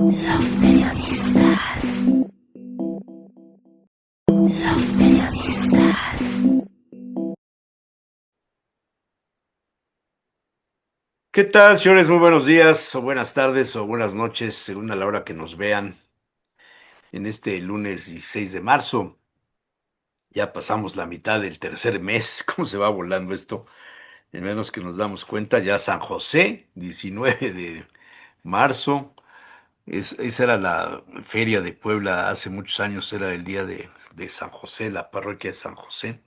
Los periodistas. Los periodistas. ¿Qué tal, señores? Muy buenos días, o buenas tardes, o buenas noches, según a la hora que nos vean en este lunes 16 de marzo. Ya pasamos la mitad del tercer mes. ¿Cómo se va volando esto? En menos que nos damos cuenta, ya San José, 19 de marzo. Esa era la feria de Puebla hace muchos años, era el día de San José, la parroquia de San José.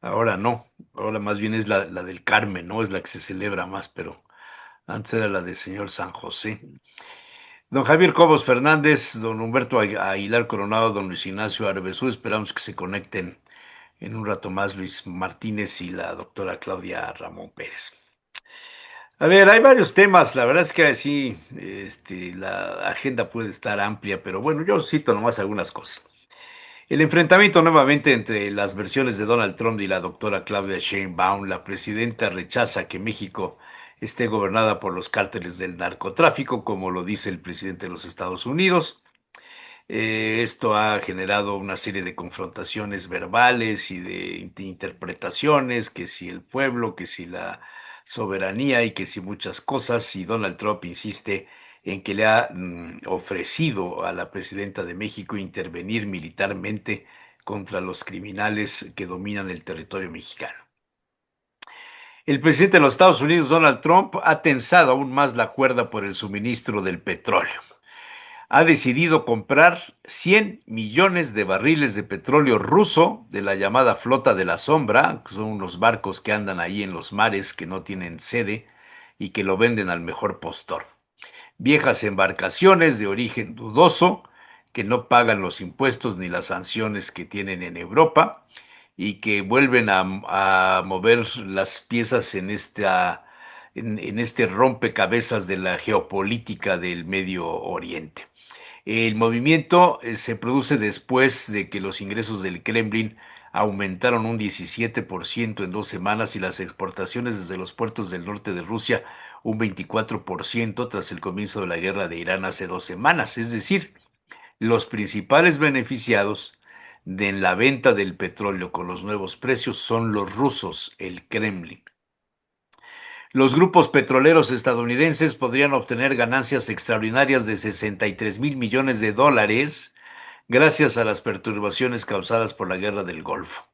Ahora no, ahora más bien es la del Carmen, ¿no? Es la que se celebra más, pero antes era la de Señor San José. Don Javier Cobos Fernández, don Humberto Aguilar Coronado, don Luis Ignacio Arbezú, esperamos que se conecten en un rato más Luis Martínez y la doctora Claudia Ramón Pérez. A ver, hay varios temas, la verdad es que sí, la agenda puede estar amplia, pero bueno, yo cito nomás algunas cosas. El enfrentamiento nuevamente entre las versiones de Donald Trump y la doctora Claudia Sheinbaum. La presidenta rechaza que México esté gobernada por los cárteles del narcotráfico, como lo dice el presidente de los Estados Unidos. Esto ha generado una serie de confrontaciones verbales y de interpretaciones, que si el pueblo, que si la soberanía y que si muchas cosas, y Donald Trump insiste en que le ha ofrecido a la presidenta de México intervenir militarmente contra los criminales que dominan el territorio mexicano. El presidente de los Estados Unidos, Donald Trump, ha tensado aún más la cuerda por el suministro del petróleo. Ha decidido comprar 100 millones de barriles de petróleo ruso de la llamada flota de la sombra, que son unos barcos que andan ahí en los mares que no tienen sede y que lo venden al mejor postor. Viejas embarcaciones de origen dudoso que no pagan los impuestos ni las sanciones que tienen en Europa y que vuelven a mover las piezas en este rompecabezas de la geopolítica del Medio Oriente. El movimiento se produce después de que los ingresos del Kremlin aumentaron un 17% en 2 semanas y las exportaciones desde los puertos del norte de Rusia un 24% tras el comienzo de la guerra de Irán hace 2 semanas. Es decir, los principales beneficiados de la venta del petróleo con los nuevos precios son los rusos, el Kremlin. Los grupos petroleros estadounidenses podrían obtener ganancias extraordinarias de 63 mil millones de dólares gracias a las perturbaciones causadas por la guerra del Golfo.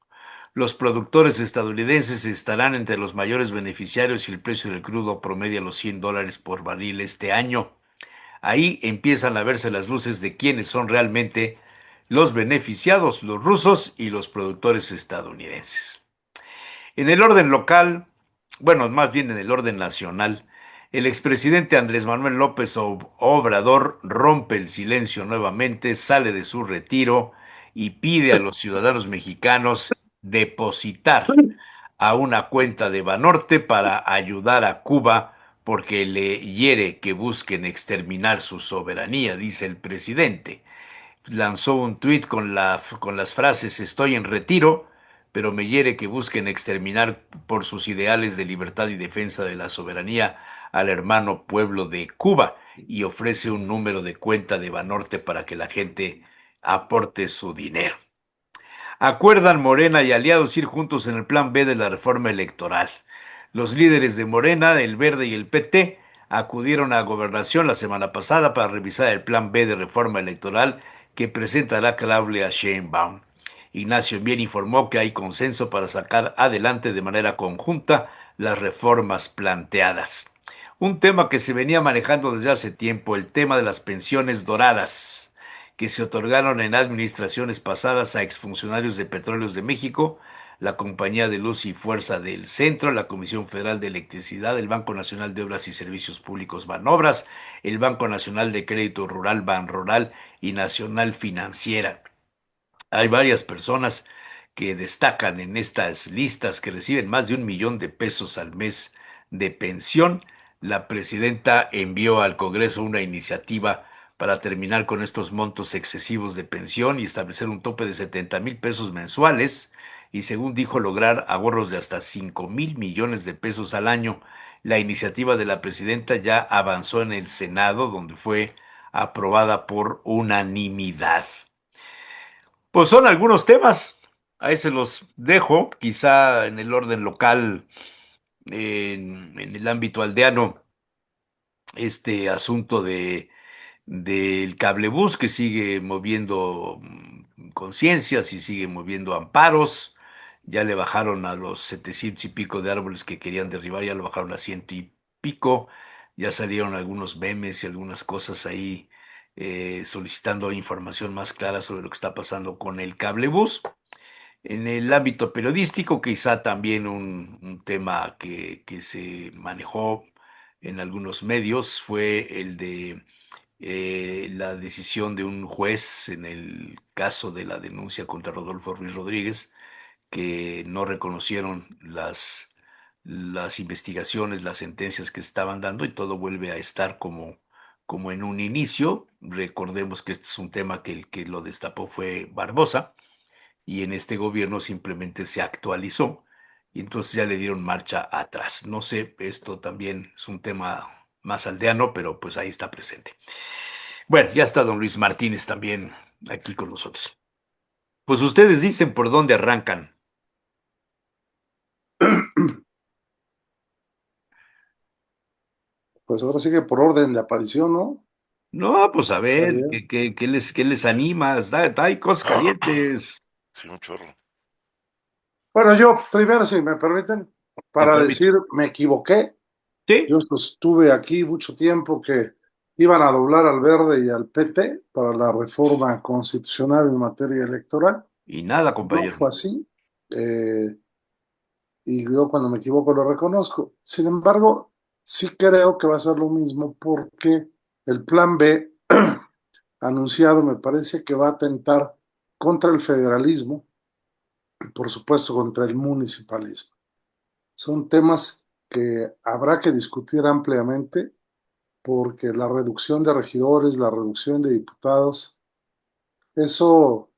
Los productores estadounidenses estarán entre los mayores beneficiarios si el precio del crudo promedia los $100 por barril este año. Ahí empiezan a verse las luces de quiénes son realmente los beneficiados, los rusos y los productores estadounidenses. En el orden local, bueno, más bien en el orden nacional, el expresidente Andrés Manuel López Obrador rompe el silencio nuevamente, sale de su retiro y pide a los ciudadanos mexicanos depositar a una cuenta de Banorte para ayudar a Cuba porque le hiere que busquen exterminar su soberanía, dice el presidente. Lanzó un tuit con las frases estoy en retiro, pero me hiere que busquen exterminar por sus ideales de libertad y defensa de la soberanía al hermano pueblo de Cuba y ofrece un número de cuenta de Banorte para que la gente aporte su dinero. Acuerdan Morena y aliados ir juntos en el plan B de la reforma electoral. Los líderes de Morena, el Verde y el PT acudieron a Gobernación la semana pasada para revisar el plan B de reforma electoral que presentará Claudia Sheinbaum. Ignacio Mier informó que hay consenso para sacar adelante de manera conjunta las reformas planteadas. Un tema que se venía manejando desde hace tiempo, el tema de las pensiones doradas que se otorgaron en administraciones pasadas a exfuncionarios de Petróleos de México, la Compañía de Luz y Fuerza del Centro, la Comisión Federal de Electricidad, el Banco Nacional de Obras y Servicios Públicos Banobras, el Banco Nacional de Crédito Rural Banrural y Nacional Financiera. Hay varias personas que destacan en estas listas que reciben más de 1 millón de pesos al mes de pensión. La presidenta envió al Congreso una iniciativa para terminar con estos montos excesivos de pensión y establecer un tope de 70,000 pesos mensuales y, según dijo, lograr ahorros de hasta 5,000 millones de pesos al año. La iniciativa de la presidenta ya avanzó en el Senado, donde fue aprobada por unanimidad. Pues son algunos temas, ahí se los dejo, quizá en el orden local, en el ámbito aldeano, este asunto del cablebús que sigue moviendo conciencias y sigue moviendo amparos. Ya le bajaron a los 700 y pico de árboles que querían derribar, ya lo bajaron a ciento y pico. Ya salieron algunos memes y algunas cosas ahí solicitando información más clara sobre lo que está pasando con el cablebús. En el ámbito periodístico, quizá también un tema que se manejó en algunos medios fue el de la decisión de un juez en el caso de la denuncia contra Rodolfo Ruiz Rodríguez, que no reconocieron las investigaciones, las sentencias que estaban dando y todo vuelve a estar como en un inicio. Recordemos que este es un tema que el que lo destapó fue Barbosa y en este gobierno simplemente se actualizó y entonces ya le dieron marcha atrás. No sé, esto también es un tema más aldeano, pero pues ahí está presente. Bueno, ya está don Luis Martínez también aquí con nosotros. Pues ustedes dicen por dónde arrancan. Pues ahora sí que por orden de aparición, ¿no? No, pues a Está ver, bien. ¿qué les animas? Hay cosas calientes. Sí, un chorro. Bueno, yo primero, si me permiten, Te para permito. decir, me equivoqué. Sí, Yo estuve aquí mucho tiempo que iban a doblar al Verde y al PT para la reforma constitucional en materia electoral. y nada, No compañero. fue así. eh, y yo cuando me equivoco lo reconozco. Sin embargo, sí creo que va a ser lo mismo porque el plan B anunciado me parece que va a atentar contra el federalismo, por supuesto contra el municipalismo. Son temas que habrá que discutir ampliamente porque la reducción de regidores, la reducción de diputados, eso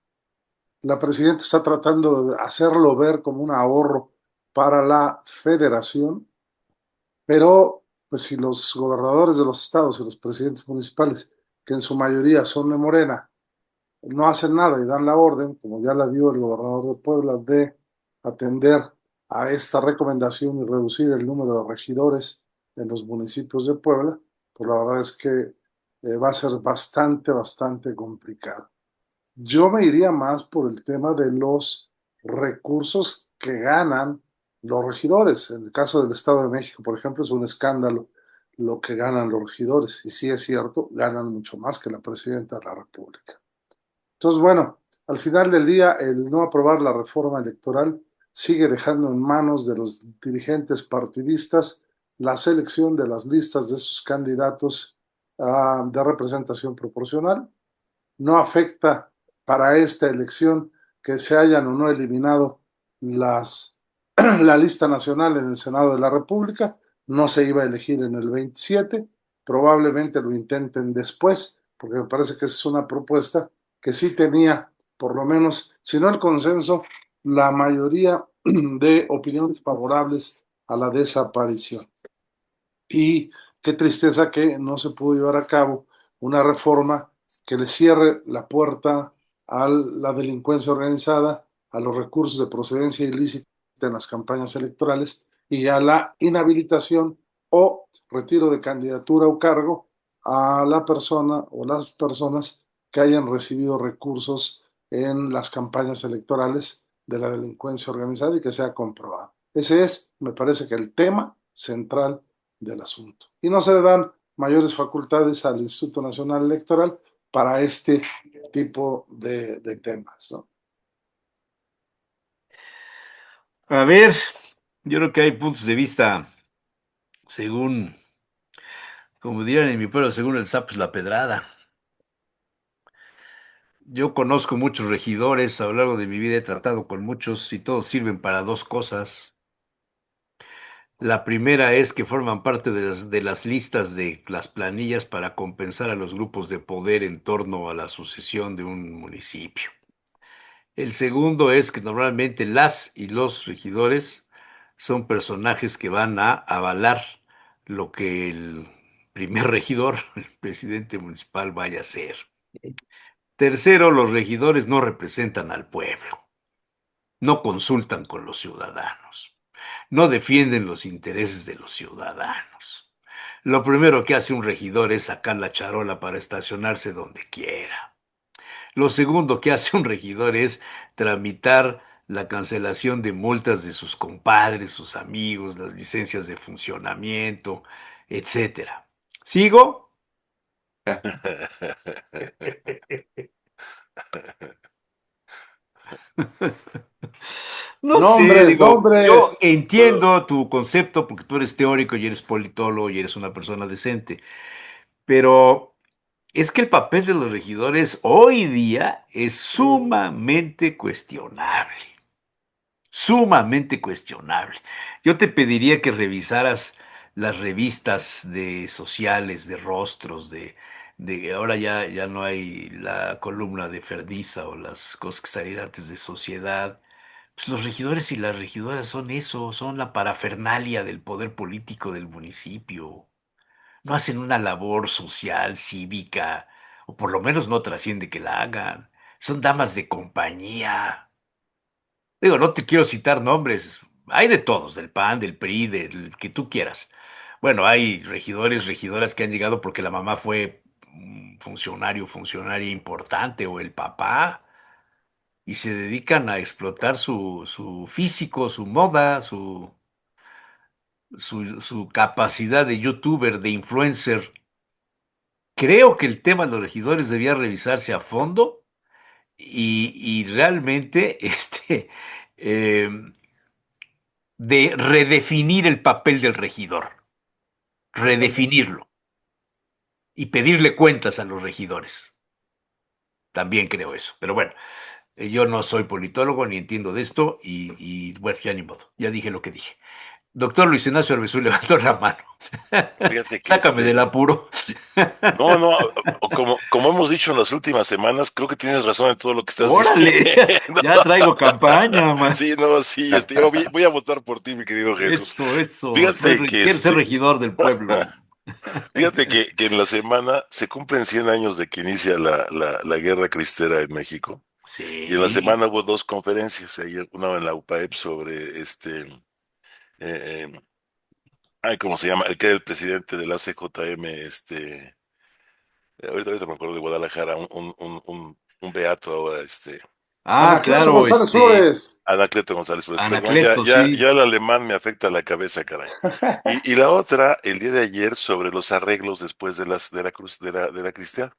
la presidenta está tratando de hacerlo ver como un ahorro para la federación, pero pues si los gobernadores de los estados y los presidentes municipales, que en su mayoría son de Morena, no hacen nada y dan la orden, como ya la dio el gobernador de Puebla, de atender a esta recomendación y reducir el número de regidores en los municipios de Puebla, pues la verdad es que va a ser bastante complicado. Yo me iría más por el tema de los recursos que ganan los regidores. En el caso del Estado de México, por ejemplo, es un escándalo lo que ganan los regidores. Y sí es cierto, ganan mucho más que la presidenta de la República. Entonces, bueno, al final del día, el no aprobar la reforma electoral sigue dejando en manos de los dirigentes partidistas la selección de las listas de sus candidatos de representación proporcional. No afecta para esta elección que se hayan o no eliminado la lista nacional en el Senado de la República. No se iba a elegir en el 27, probablemente lo intenten después, porque me parece que es una propuesta que sí tenía, por lo menos, si no el consenso, la mayoría de opiniones favorables a la desaparición. Y qué tristeza que no se pudo llevar a cabo una reforma que le cierre la puerta a la delincuencia organizada, a los recursos de procedencia ilícita en las campañas electorales y a la inhabilitación o retiro de candidatura o cargo a la persona o las personas que hayan recibido recursos en las campañas electorales de la delincuencia organizada y que sea comprobado. Ese es, me parece que el tema central del asunto. Y no se le dan mayores facultades al Instituto Nacional Electoral para este tipo de temas, ¿no? A ver, yo creo que hay puntos de vista según, como dirían en mi pueblo, según el sapo es la pedrada. Yo conozco muchos regidores, a lo largo de mi vida he tratado con muchos y todos sirven para dos cosas. La primera es que forman parte de las listas de las planillas para compensar a los grupos de poder en torno a la sucesión de un municipio. El segundo es que normalmente las y los regidores son personajes que van a avalar lo que el primer regidor, el presidente municipal vaya a ser. Tercero, los regidores no representan al pueblo, no consultan con los ciudadanos, no defienden los intereses de los ciudadanos. Lo primero que hace un regidor es sacar la charola para estacionarse donde quiera. Lo segundo que hace un regidor es tramitar la cancelación de multas de sus compadres, sus amigos, las licencias de funcionamiento, etcétera. ¿Sigo? No sé, Nombres, digo, yo nombres. entiendo tu concepto porque tú eres teórico y eres politólogo y eres una persona decente, pero es que el papel de los regidores hoy día es sumamente cuestionable. Sumamente cuestionable. Yo te pediría que revisaras las revistas de sociales, de rostros, de ahora ya no hay la columna de Ferdiza o las cosas que salían antes de Sociedad. Pues los regidores y las regidoras son eso, son la parafernalia del poder político del municipio. No hacen una labor social, cívica, o por lo menos no trasciende que la hagan. Son damas de compañía. Digo, no te quiero citar nombres. Hay de todos, del PAN, del PRI, del que tú quieras. Bueno, hay regidores, regidoras que han llegado porque la mamá fue un funcionario, funcionaria importante, o el papá, y se dedican a explotar su físico, su moda, su capacidad de youtuber, de influencer. Creo que el tema de los regidores debía revisarse a fondo y realmente em, de redefinir el papel del regidor, redefinirlo y pedirle cuentas a los regidores. También creo eso. Pero bueno, yo no soy politólogo ni entiendo de esto y bueno, ya ni modo. Ya dije lo que dije. Doctor Luis Ignacio Arbezú levantó la mano. Fíjate que Sácame del apuro. no, no, como hemos dicho en las últimas semanas, creo que tienes razón en todo lo que estás Órale, diciendo. ya traigo campaña, man. Sí, no, sí, yo voy a votar por ti, mi querido Jesús. Eso. Fíjate que Quiero ser regidor del pueblo. fíjate que en la semana se cumplen 100 años de que inicia la guerra cristera en México. Y en la Sí. semana hubo dos conferencias, una en la UPAEP sobre eh, ¿cómo se llama? El que era el presidente de la CJM, ahorita me acuerdo de Guadalajara, un beato ahora, Ah, Anacleto claro, González Flores. Anacleto González Flores, perdón, Anacleto, sí. ya el alemán me afecta la cabeza, caray. Y la otra, el día de ayer, sobre los arreglos después de la cruz, de la cristiana.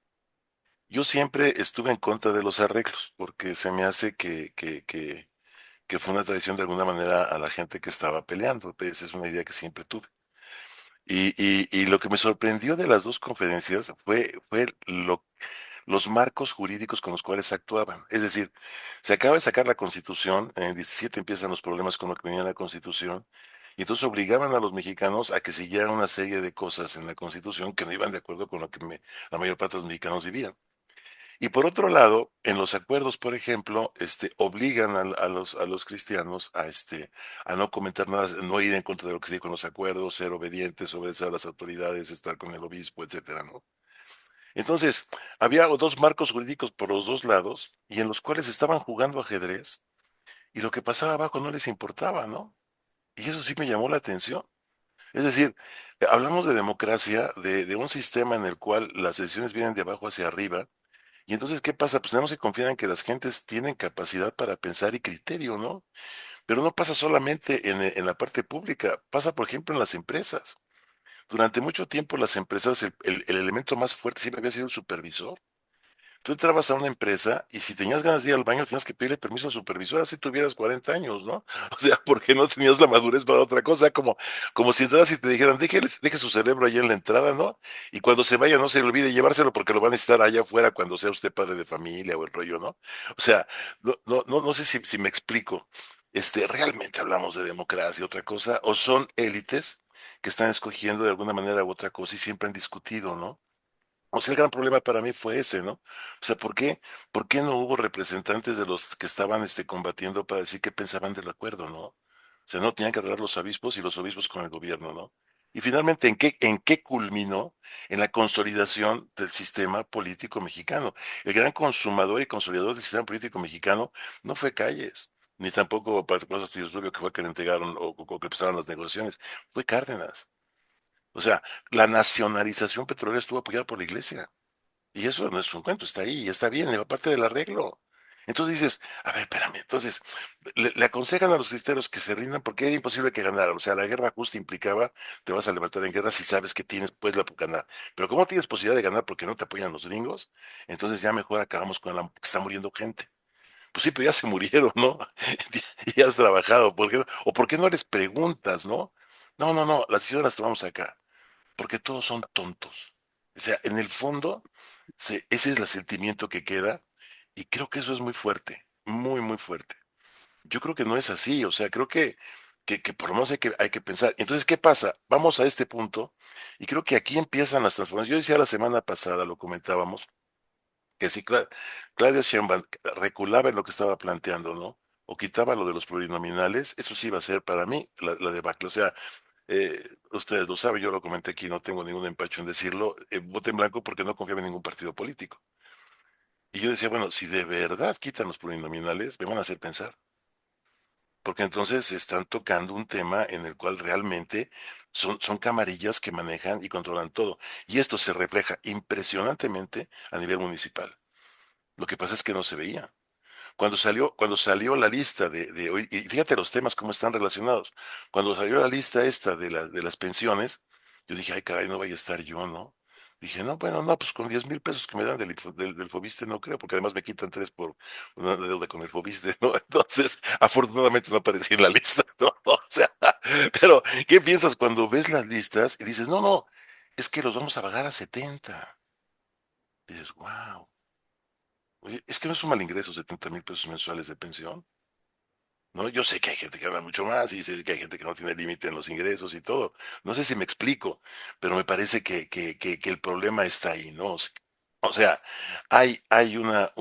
Yo siempre estuve en contra de los arreglos, porque se me hace que fue una traición de alguna manera a la gente que estaba peleando. Pues, es una idea que siempre tuve. Y lo que me sorprendió de las dos conferencias fue los marcos jurídicos con los cuales actuaban. Es decir, se acaba de sacar la Constitución, en el 17 empiezan los problemas con lo que venía en la Constitución, y entonces obligaban a los mexicanos a que siguieran una serie de cosas en la Constitución que no iban de acuerdo con lo que la mayor parte de los mexicanos vivían. Y por otro lado, en los acuerdos, por ejemplo, obligan a los cristianos a no comentar nada, no ir en contra de lo que se dijo en los acuerdos, ser obedientes, obedecer a las autoridades, estar con el obispo, etcétera, ¿no? Entonces, había dos marcos jurídicos por los dos lados y en los cuales estaban jugando ajedrez y lo que pasaba abajo no les importaba, ¿no? Y eso sí me llamó la atención. Es decir, hablamos de democracia, de un sistema en el cual las decisiones vienen de abajo hacia arriba. Y entonces, ¿qué pasa? Pues tenemos que confiar en que las gentes tienen capacidad para pensar y criterio, ¿no? Pero no pasa solamente en la parte pública, pasa, por ejemplo, en las empresas. Durante mucho tiempo las empresas, el elemento más fuerte siempre había sido el supervisor. Tú entrabas a una empresa y si tenías ganas de ir al baño, tenías que pedirle permiso al supervisor, así tuvieras 40 años, ¿no? O sea, porque no tenías la madurez para otra cosa, como si entras y te dijeran, deje su cerebro allá en la entrada, ¿no? Y cuando se vaya, no se le olvide llevárselo porque lo van a necesitar allá afuera cuando sea usted padre de familia o el rollo, ¿no? O sea, no sé si me explico. ¿Realmente hablamos de democracia, otra cosa? ¿O son élites que están escogiendo de alguna manera u otra cosa y siempre han discutido, ¿no? O sea, el gran problema para mí fue ese, ¿no? O sea, ¿por qué no hubo representantes de los que estaban combatiendo para decir qué pensaban del acuerdo, ¿no? O sea, no tenían que hablar los obispos y los obispos con el gobierno, ¿no? Y finalmente, en qué culminó? En la consolidación del sistema político mexicano. El gran consumador y consolidador del sistema político mexicano no fue Calles, ni tampoco Patricio Ortiz Rubio, que fue el que le entregaron o que empezaron las negociaciones, fue Cárdenas. O sea, la nacionalización petrolera estuvo apoyada por la iglesia. Y eso no es un cuento, está ahí, está bien, es parte del arreglo. Entonces dices, a ver, espérame, entonces le aconsejan a los cristeros que se rindan porque era imposible que ganaran. O sea, la guerra justa implicaba, te vas a levantar en guerra si sabes que tienes, pues, la ganar. Pero como tienes posibilidad de ganar porque no te apoyan los gringos, entonces ya mejor acabamos con la que está muriendo gente. Pues sí, pero ya se murieron, ¿no? Y has trabajado, ¿por qué no? O por qué no les preguntas, ¿no? No, no, no, las decisiones las tomamos acá porque todos son tontos. O sea, en el fondo, ese es el sentimiento que queda y creo que eso es muy fuerte, muy, muy fuerte. Yo creo que no es así, o sea, creo que por lo menos hay que pensar. Entonces, ¿qué pasa? Vamos a este punto y creo que aquí empiezan las transformaciones. Yo decía la semana pasada, lo comentábamos, que si Claudia Sheinbaum reculaba en lo que estaba planteando, ¿no? O quitaba lo de los plurinominales, eso sí iba a ser para mí la debacle. O sea, ustedes lo saben, yo lo comenté aquí, no tengo ningún empacho en decirlo, voté en blanco porque no confiaba en ningún partido político. Y yo decía, bueno, si de verdad quitan los plurinominales, me van a hacer pensar, porque entonces están tocando un tema en el cual realmente son camarillas que manejan y controlan todo. Y esto se refleja impresionantemente a nivel municipal. Lo que pasa es que no se veía. Cuando salió la lista hoy, y fíjate los temas cómo están relacionados. Cuando salió la lista esta de las pensiones, yo dije, ay, caray, no vaya a estar yo, ¿no? Dije, no, bueno, no, pues con 10,000 pesos que me dan del Fobiste no creo, porque además me quitan tres por una deuda con el Fobiste, ¿no? Entonces, afortunadamente no aparecí en la lista, ¿no? O sea, pero, ¿qué piensas cuando ves las listas y dices, no, no, es que los vamos a pagar a 70? Dices, wow, oye, es que no es un mal ingreso 70,000 pesos mensuales de pensión. ¿No? Yo sé que hay gente que gana mucho más y sé que hay gente que no tiene límite en los ingresos y todo. No sé si me explico, pero me parece que el problema está ahí, ¿no? O sea, hay una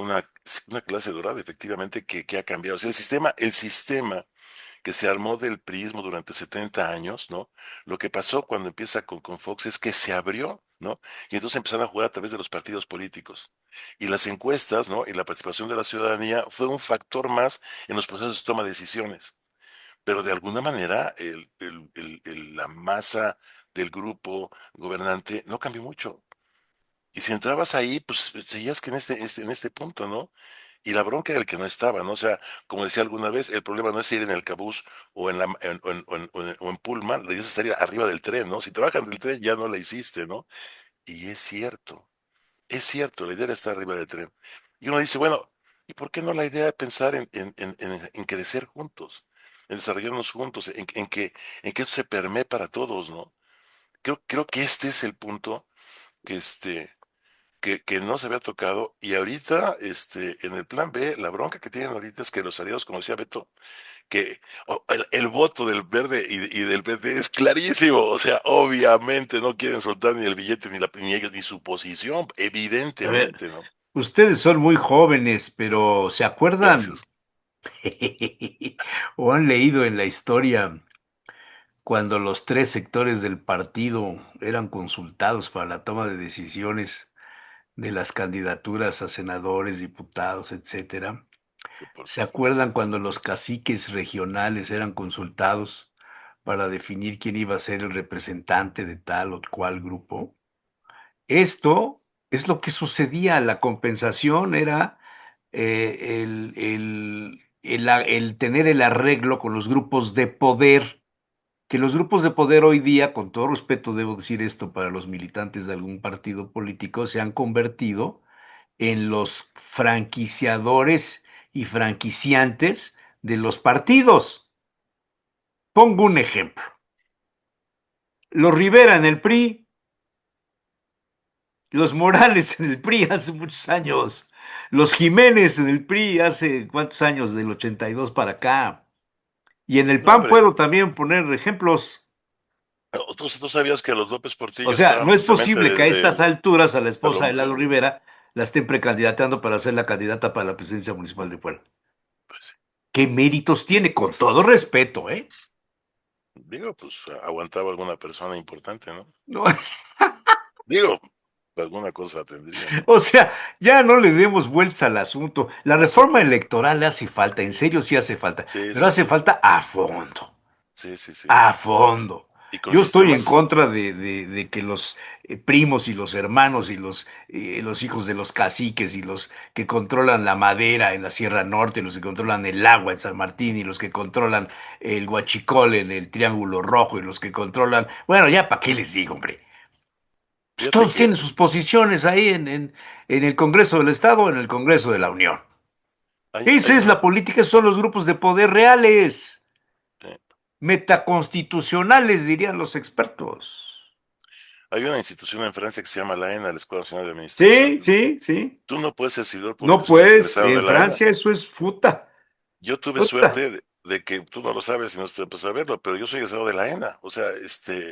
clase dorada efectivamente que ha cambiado. O sea, el sistema que se armó del priismo durante 70 años, ¿no? Lo que pasó cuando empieza con Fox es que se abrió, ¿no? Y entonces empezaron a jugar a través de los partidos políticos. Y las encuestas, ¿no? Y la participación de la ciudadanía fue un factor más en los procesos de toma de decisiones. Pero de alguna manera la masa del grupo gobernante no cambió mucho. Y si entrabas ahí, pues seguías que en este punto, ¿no? Y la bronca era el que no estaba, ¿no? O sea, como decía alguna vez, el problema no es ir en el cabús o o en Pullman, la idea es estar arriba del tren, ¿no? Si te bajan del tren ya no la hiciste, ¿no? Y es cierto, la idea era estar arriba del tren. Y uno dice, bueno, ¿y por qué no la idea de pensar en crecer juntos, en desarrollarnos juntos, en que esto se permee para todos, ¿no? Creo que este es el punto que que no se había tocado y ahorita, en el plan B, la bronca que tienen ahorita es que los aliados, como decía Beto, que el voto del verde y del PT es clarísimo, o sea, obviamente no quieren soltar ni el billete ni ellos ni su posición, A ver, evidentemente, ¿no? ustedes son muy jóvenes, pero ¿se acuerdan Gracias. o han leído en la historia cuando los tres sectores del partido eran consultados para la toma de decisiones de las candidaturas a senadores, diputados, etcétera? Por ¿Se supuesto. acuerdan cuando los caciques regionales eran consultados para definir quién iba a ser el representante de tal o cual grupo? Esto es lo que sucedía. La compensación era el tener el arreglo con los grupos de poder, que los grupos de poder hoy día, con todo respeto debo decir esto para los militantes de algún partido político, se han convertido en los franquiciadores y franquiciantes de los partidos. Pongo un ejemplo. Los Rivera en el PRI, los Morales en el PRI hace muchos años, los Jiménez en el PRI hace cuántos años, del 82 para acá. Y en el No, PAN hombre, puedo también poner ejemplos. tú sabías que los López O Portillo sea, estaban no es precisamente posible que a estas desde alturas a la esposa de Lalo Salomón, Rivera la estén precandidateando para ser la candidata para la presidencia municipal de Puebla. pues, ¿Qué méritos tiene? Con todo respeto, ¿eh? Digo, pues aguantaba alguna persona importante, ¿no? No, Digo, alguna cosa tendría, ¿no? o sea, ya no le demos vueltas al asunto. La Por reforma supuesto. electoral le hace falta, en serio sí hace falta, Sí, pero sí, hace sí. falta a fondo. Sí, sí, sí. A fondo. Y con Yo estoy en sistemas, contra de que los primos y los hermanos y los hijos de los caciques y los que controlan la madera en la Sierra Norte, los que controlan el agua en San Martín y los que controlan el huachicol en el Triángulo Rojo y los que controlan, bueno, ya para qué les digo, hombre. Pues fíjate todos que tienen sus posiciones ahí en el Congreso del Estado o en el Congreso de la Unión. hay Esa es una, la política, esos son los grupos de poder reales, eh, metaconstitucionales, dirían los expertos. hay una institución en Francia que se llama la ENA, la Escuela Nacional de Administración. Sí, sí, sí. Tú no puedes ser servidor No público si no eres puedes, egresado de en la ENA. Francia eso es futa, Yo tuve futa. suerte de que tú no lo sabes y no te puedes saberlo, pero yo soy egresado de la ENA. O sea,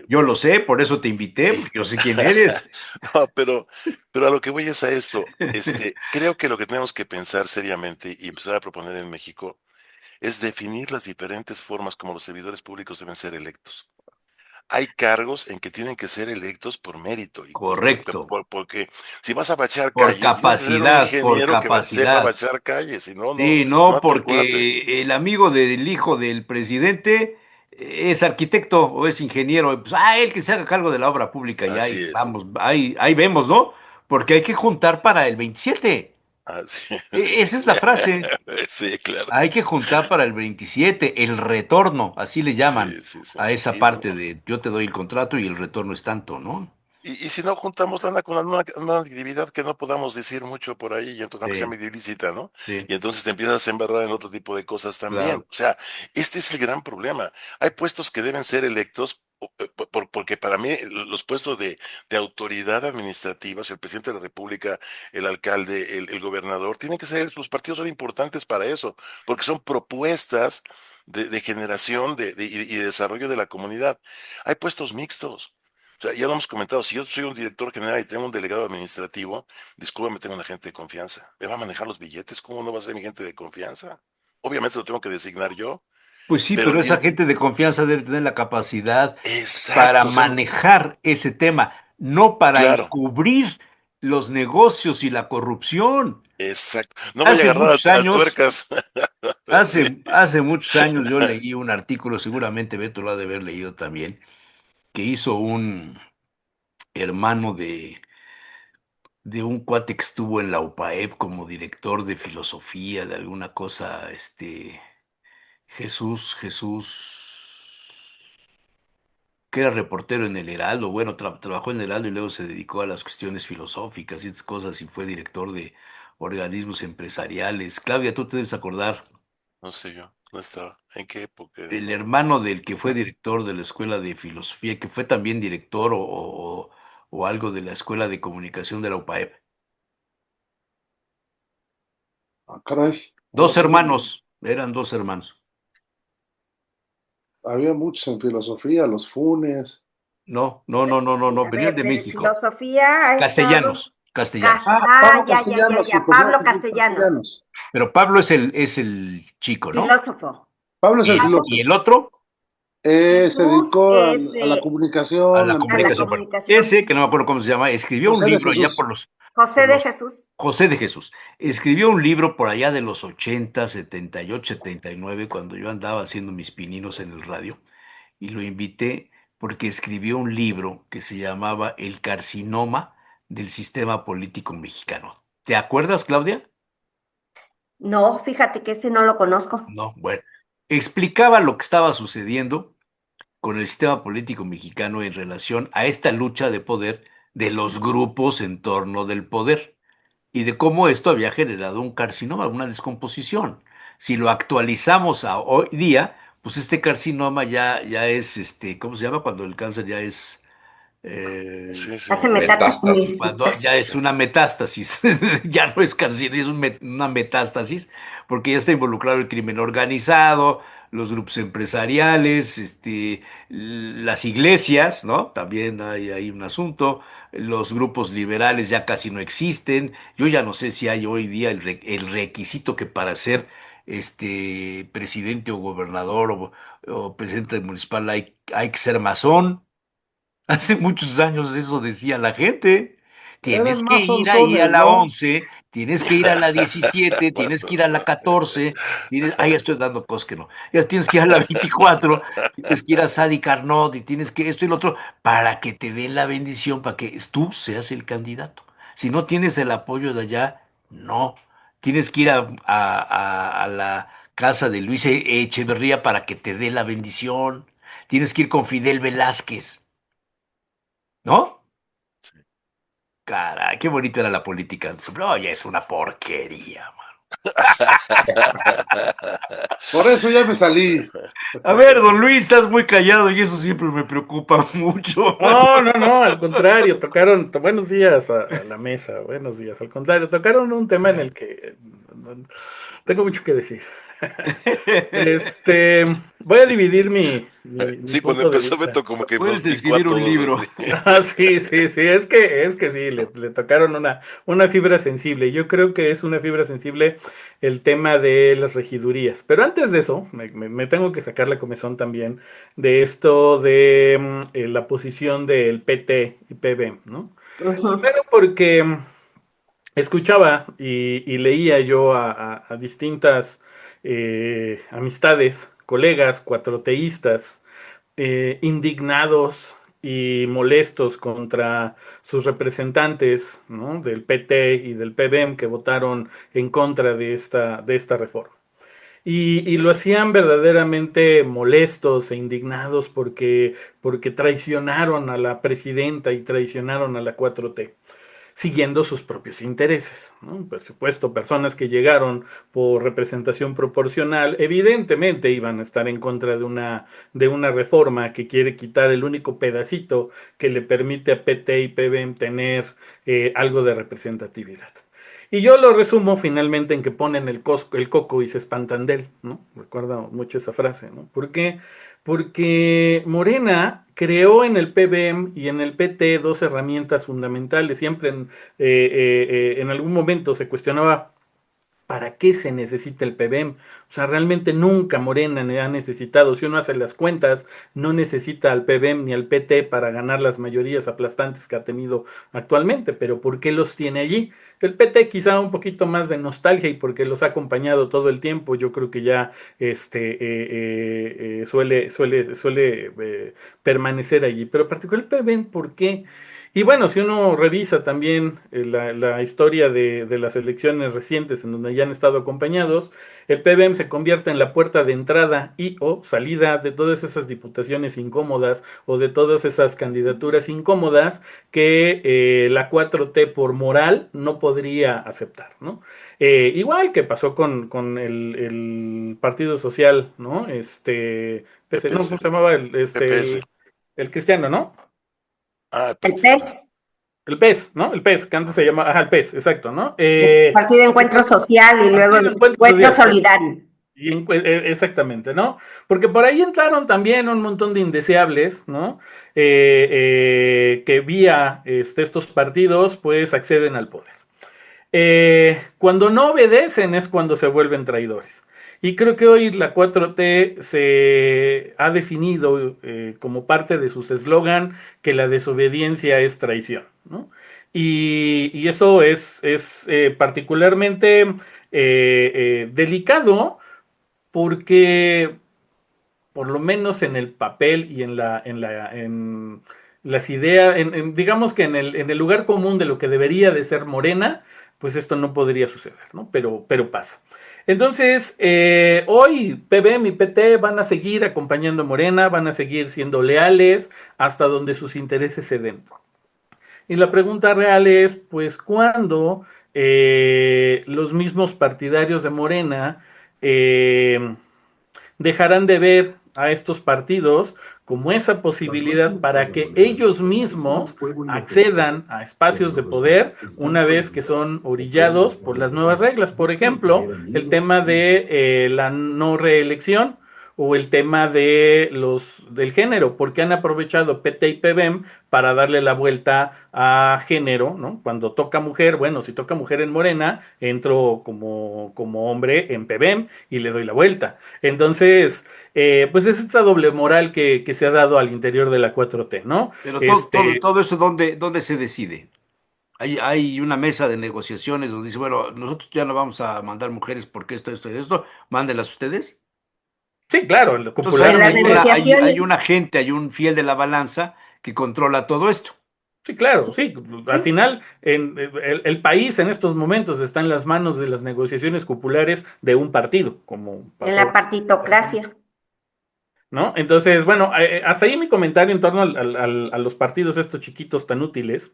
Yo lo sé, por eso te invité, porque yo sé quién eres. no, pero a lo que voy es a esto. Creo que lo que tenemos que pensar seriamente y empezar a proponer en México es definir las diferentes formas como los servidores públicos deben ser electos. Hay cargos en que tienen que ser electos por mérito, Correcto. porque si vas a bachar Por calles, tienes que ser un capacidad, por ingeniero que sepa capacidad. bachar calles, si no, Sí, no no a tu cuate. porque el amigo del hijo del presidente es arquitecto o es ingeniero, pues, él que se haga cargo de la obra pública y ahí Así es, vamos, ahí vemos, ¿no? Porque hay que juntar para el 27. así Esa es la frase. sí, claro. Hay que juntar para el 27 el retorno, así le llaman Sí, sí, sí. a esa Y no, parte de yo te doy el contrato y el retorno es tanto, ¿no? y si no juntamos lana con una actividad que no podamos decir mucho por ahí, y entonces, aunque sea Sí, medio ilícita, ¿no? sí, Y entonces te empiezas a embarrar en otro tipo de cosas también. claro. O sea, este es el gran problema. Hay puestos que deben ser electos. Porque para mí los puestos de autoridad administrativa, si el presidente de la República, el alcalde, el gobernador, tienen que ser, los partidos son importantes para eso, porque son propuestas de generación y de desarrollo de la comunidad. Hay puestos mixtos. O sea, ya lo hemos comentado, si yo soy un director general y tengo un delegado administrativo, discúlpame, tengo una gente de confianza. ¿Me va a manejar los billetes? ¿Cómo no va a ser mi gente de confianza? Obviamente lo tengo que designar yo, Pues sí, pero pero esa gente de confianza debe tener la capacidad para exacto, o sea, manejar ese tema, no para claro, encubrir los negocios y la corrupción. exacto. No vaya a Hace agarrar muchos al años, tuercas, pero sí, hace muchos años yo leí un artículo, seguramente Beto lo ha de haber leído también, que hizo un hermano de un cuate que estuvo en la UPAEP como director de filosofía, de alguna cosa, Jesús, que era reportero en el Heraldo, bueno, trabajó en el Heraldo y luego se dedicó a las cuestiones filosóficas y esas cosas y fue director de organismos empresariales. Claudia, tú te debes acordar, no sé yo, no estaba. ¿En qué época? el hermano del que fue director de la Escuela de Filosofía, que fue también director o algo de la Escuela de Comunicación de la UPAEP. Ah, caray, ahora Dos sí, hermanos, eran dos hermanos. había muchos en filosofía, los Funes. No, no, no, no, no, no, A venían ver, de de México. filosofía ha estado. Castellanos, castellanos. Ya, ya, ya, ya. José Pablo Jesús Castellanos, Castellanos. Pero Pablo es el chico, ¿no? filósofo. Pablo es el Y filósofo. el otro Se Jesús dedicó es a la a comunicación, la la a la comunicación. empresa. Bueno, comunicación. ese, que no me acuerdo cómo se llama, escribió un José de libro ya por Jesús. José por de los Jesús. José de Jesús. Escribió un libro por allá de los 80, 78, 79, cuando yo andaba haciendo mis pininos en el radio, y lo invité porque escribió un libro que se llamaba El carcinoma del sistema político mexicano. ¿Te acuerdas, Claudia? No, fíjate que ese no lo conozco. No, bueno. Explicaba lo que estaba sucediendo con el sistema político mexicano en relación a esta lucha de poder de los grupos en torno del poder y de cómo esto había generado un carcinoma, una descomposición. Si lo actualizamos a hoy día, pues este carcinoma ya es, ¿cómo se llama? Cuando el cáncer ya es Sí, sí, Hace cuando ya metástasis. es una metástasis, ya no es carcinoma, es una metástasis, porque ya está involucrado el crimen organizado, los grupos empresariales, las iglesias, ¿no? También hay un asunto, los grupos liberales ya casi no existen, yo ya no sé si hay hoy día el requisito que para ser presidente o gobernador o presidente municipal hay que ser masón. Hace muchos años eso decía la gente. Tienes Eran que más ir ahí a onzones, la ¿no? 11, tienes que ir a la 17, tienes que ir a la 14, ya estoy dando cosas que no. Ya tienes que ir a la 24, tienes que ir a Sadi Carnot y tienes que esto y lo otro para que te den la bendición, para que tú seas el candidato. Si no tienes el apoyo de allá, no. Tienes que ir a la casa de Luis Echeverría para que te dé la bendición. Tienes que ir con Fidel Velázquez. ¿No? Caray, qué bonita era la política antes. Pero ya es una porquería, mano. Por eso ya me salí. A ver, don Luis, estás muy callado y eso siempre me preocupa mucho. No, no, no, al contrario, buenos días a la mesa, buenos días, al contrario, tocaron un tema en el que tengo mucho que decir. Este, Voy a dividir mi Sí, cuando punto de empezó vista. Beto como que nos Puedes picó a escribir un todos libro. así. Ah, sí, sí, sí, es que sí, le tocaron una fibra sensible. Yo creo que es una fibra sensible el tema de las regidurías. Pero antes de eso, me tengo que sacar la comezón también de esto de la posición del PT y PB, ¿no? Ujú. Primero porque escuchaba y leía yo a distintas amistades, colegas, cuatroteístas, indignados y molestos contra sus representantes, ¿no? Del PT y del PBM que votaron en contra de esta reforma. Y lo hacían verdaderamente molestos e indignados porque traicionaron a la presidenta y traicionaron a la 4T siguiendo sus propios intereses, ¿no? Por supuesto, personas que llegaron por representación proporcional, evidentemente iban a estar en contra de una reforma que quiere quitar el único pedacito que le permite a PT y PBM tener algo de representatividad. Y yo lo resumo finalmente en que ponen el coco y se espantan de él, ¿no? Recuerdo mucho esa frase, ¿no? ¿Por qué? Porque Morena creó en el PBM y en el PT dos herramientas fundamentales. Siempre en algún momento se cuestionaba ¿para qué se necesita el PBM? O sea, realmente nunca Morena ha necesitado. Si uno hace las cuentas, no necesita al PBM ni al PT para ganar las mayorías aplastantes que ha tenido actualmente. Pero ¿por qué los tiene allí? El PT quizá un poquito más de nostalgia y porque los ha acompañado todo el tiempo. Yo creo que ya suele permanecer allí. Pero particularmente el PBM, ¿por qué? Y bueno, si uno revisa también la historia de las elecciones recientes en donde ya han estado acompañados, el PBM se convierte en la puerta de entrada y o salida de todas esas diputaciones incómodas o de todas esas candidaturas incómodas que la 4T por moral no podría aceptar, ¿no? Igual que pasó con el Partido Social, ¿no? No, ¿cómo PPS, se llamaba? PPS. El cristiano, ¿no? Ah, El PES, El PES, ¿no? El PES, que antes se llama, ajá, el PES, exacto, ¿no? el Partido de Encuentro Social y luego Partido de el Encuentro Encuentro Social, Solidario. exactamente, ¿no? Porque por ahí entraron también un montón de indeseables, ¿no? Que vía estos partidos, pues acceden al poder. Cuando no obedecen es cuando se vuelven traidores. Y creo que hoy la 4T se ha definido como parte de sus eslogan que la desobediencia es traición, ¿no? Y eso es particularmente delicado porque por lo menos en el papel y en las ideas, digamos que en el lugar común de lo que debería de ser Morena, pues esto no podría suceder, ¿no? Pero pasa. Entonces, hoy PBM y PT van a seguir acompañando a Morena, van a seguir siendo leales hasta donde sus intereses se den. Y la pregunta real es, pues, ¿cuándo los mismos partidarios de Morena dejarán de ver a estos partidos como esa posibilidad para que ellos mismos accedan a espacios de poder una vez que son orillados por las nuevas reglas? Por ejemplo, el tema de la no reelección o el tema del género, porque han aprovechado PT y PBM para darle la vuelta a género, ¿no? Cuando toca mujer, bueno, si toca mujer en Morena, entro como hombre en PBM y le doy la vuelta. Entonces, pues es esta doble moral que se ha dado al interior de la 4T, ¿no? Pero Este, todo eso, ¿dónde se decide? Hay una mesa de negociaciones donde dice, bueno, nosotros ya no vamos a mandar mujeres porque esto y esto, mándenlas ustedes. sí, claro, el Entonces popular En las hay negociaciones. un agente, hay un fiel de la balanza que controla todo esto. Sí, claro, sí. Al Sí. final, el país en estos momentos está en las manos de las negociaciones populares de un partido, como En la pasó, partitocracia. ¿no? Entonces, bueno, hasta ahí mi comentario en torno a los partidos estos chiquitos tan útiles.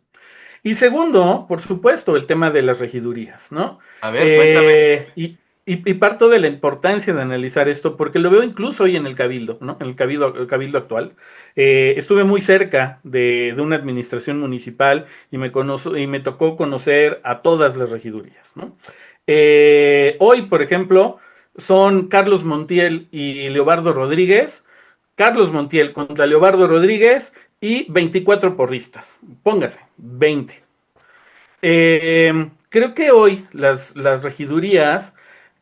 Y segundo, por supuesto, el tema de las regidurías, ¿no? A ver, cuéntame. Y parto de la importancia de analizar esto, porque lo veo incluso hoy en el Cabildo, ¿no? En el Cabildo actual. Estuve muy cerca de una administración municipal y me tocó conocer a todas las regidurías, ¿no? Hoy, por ejemplo, son Carlos Montiel y Leobardo Rodríguez. Carlos Montiel contra Leobardo Rodríguez y 24 porristas. Póngase, 20. Creo que hoy las regidurías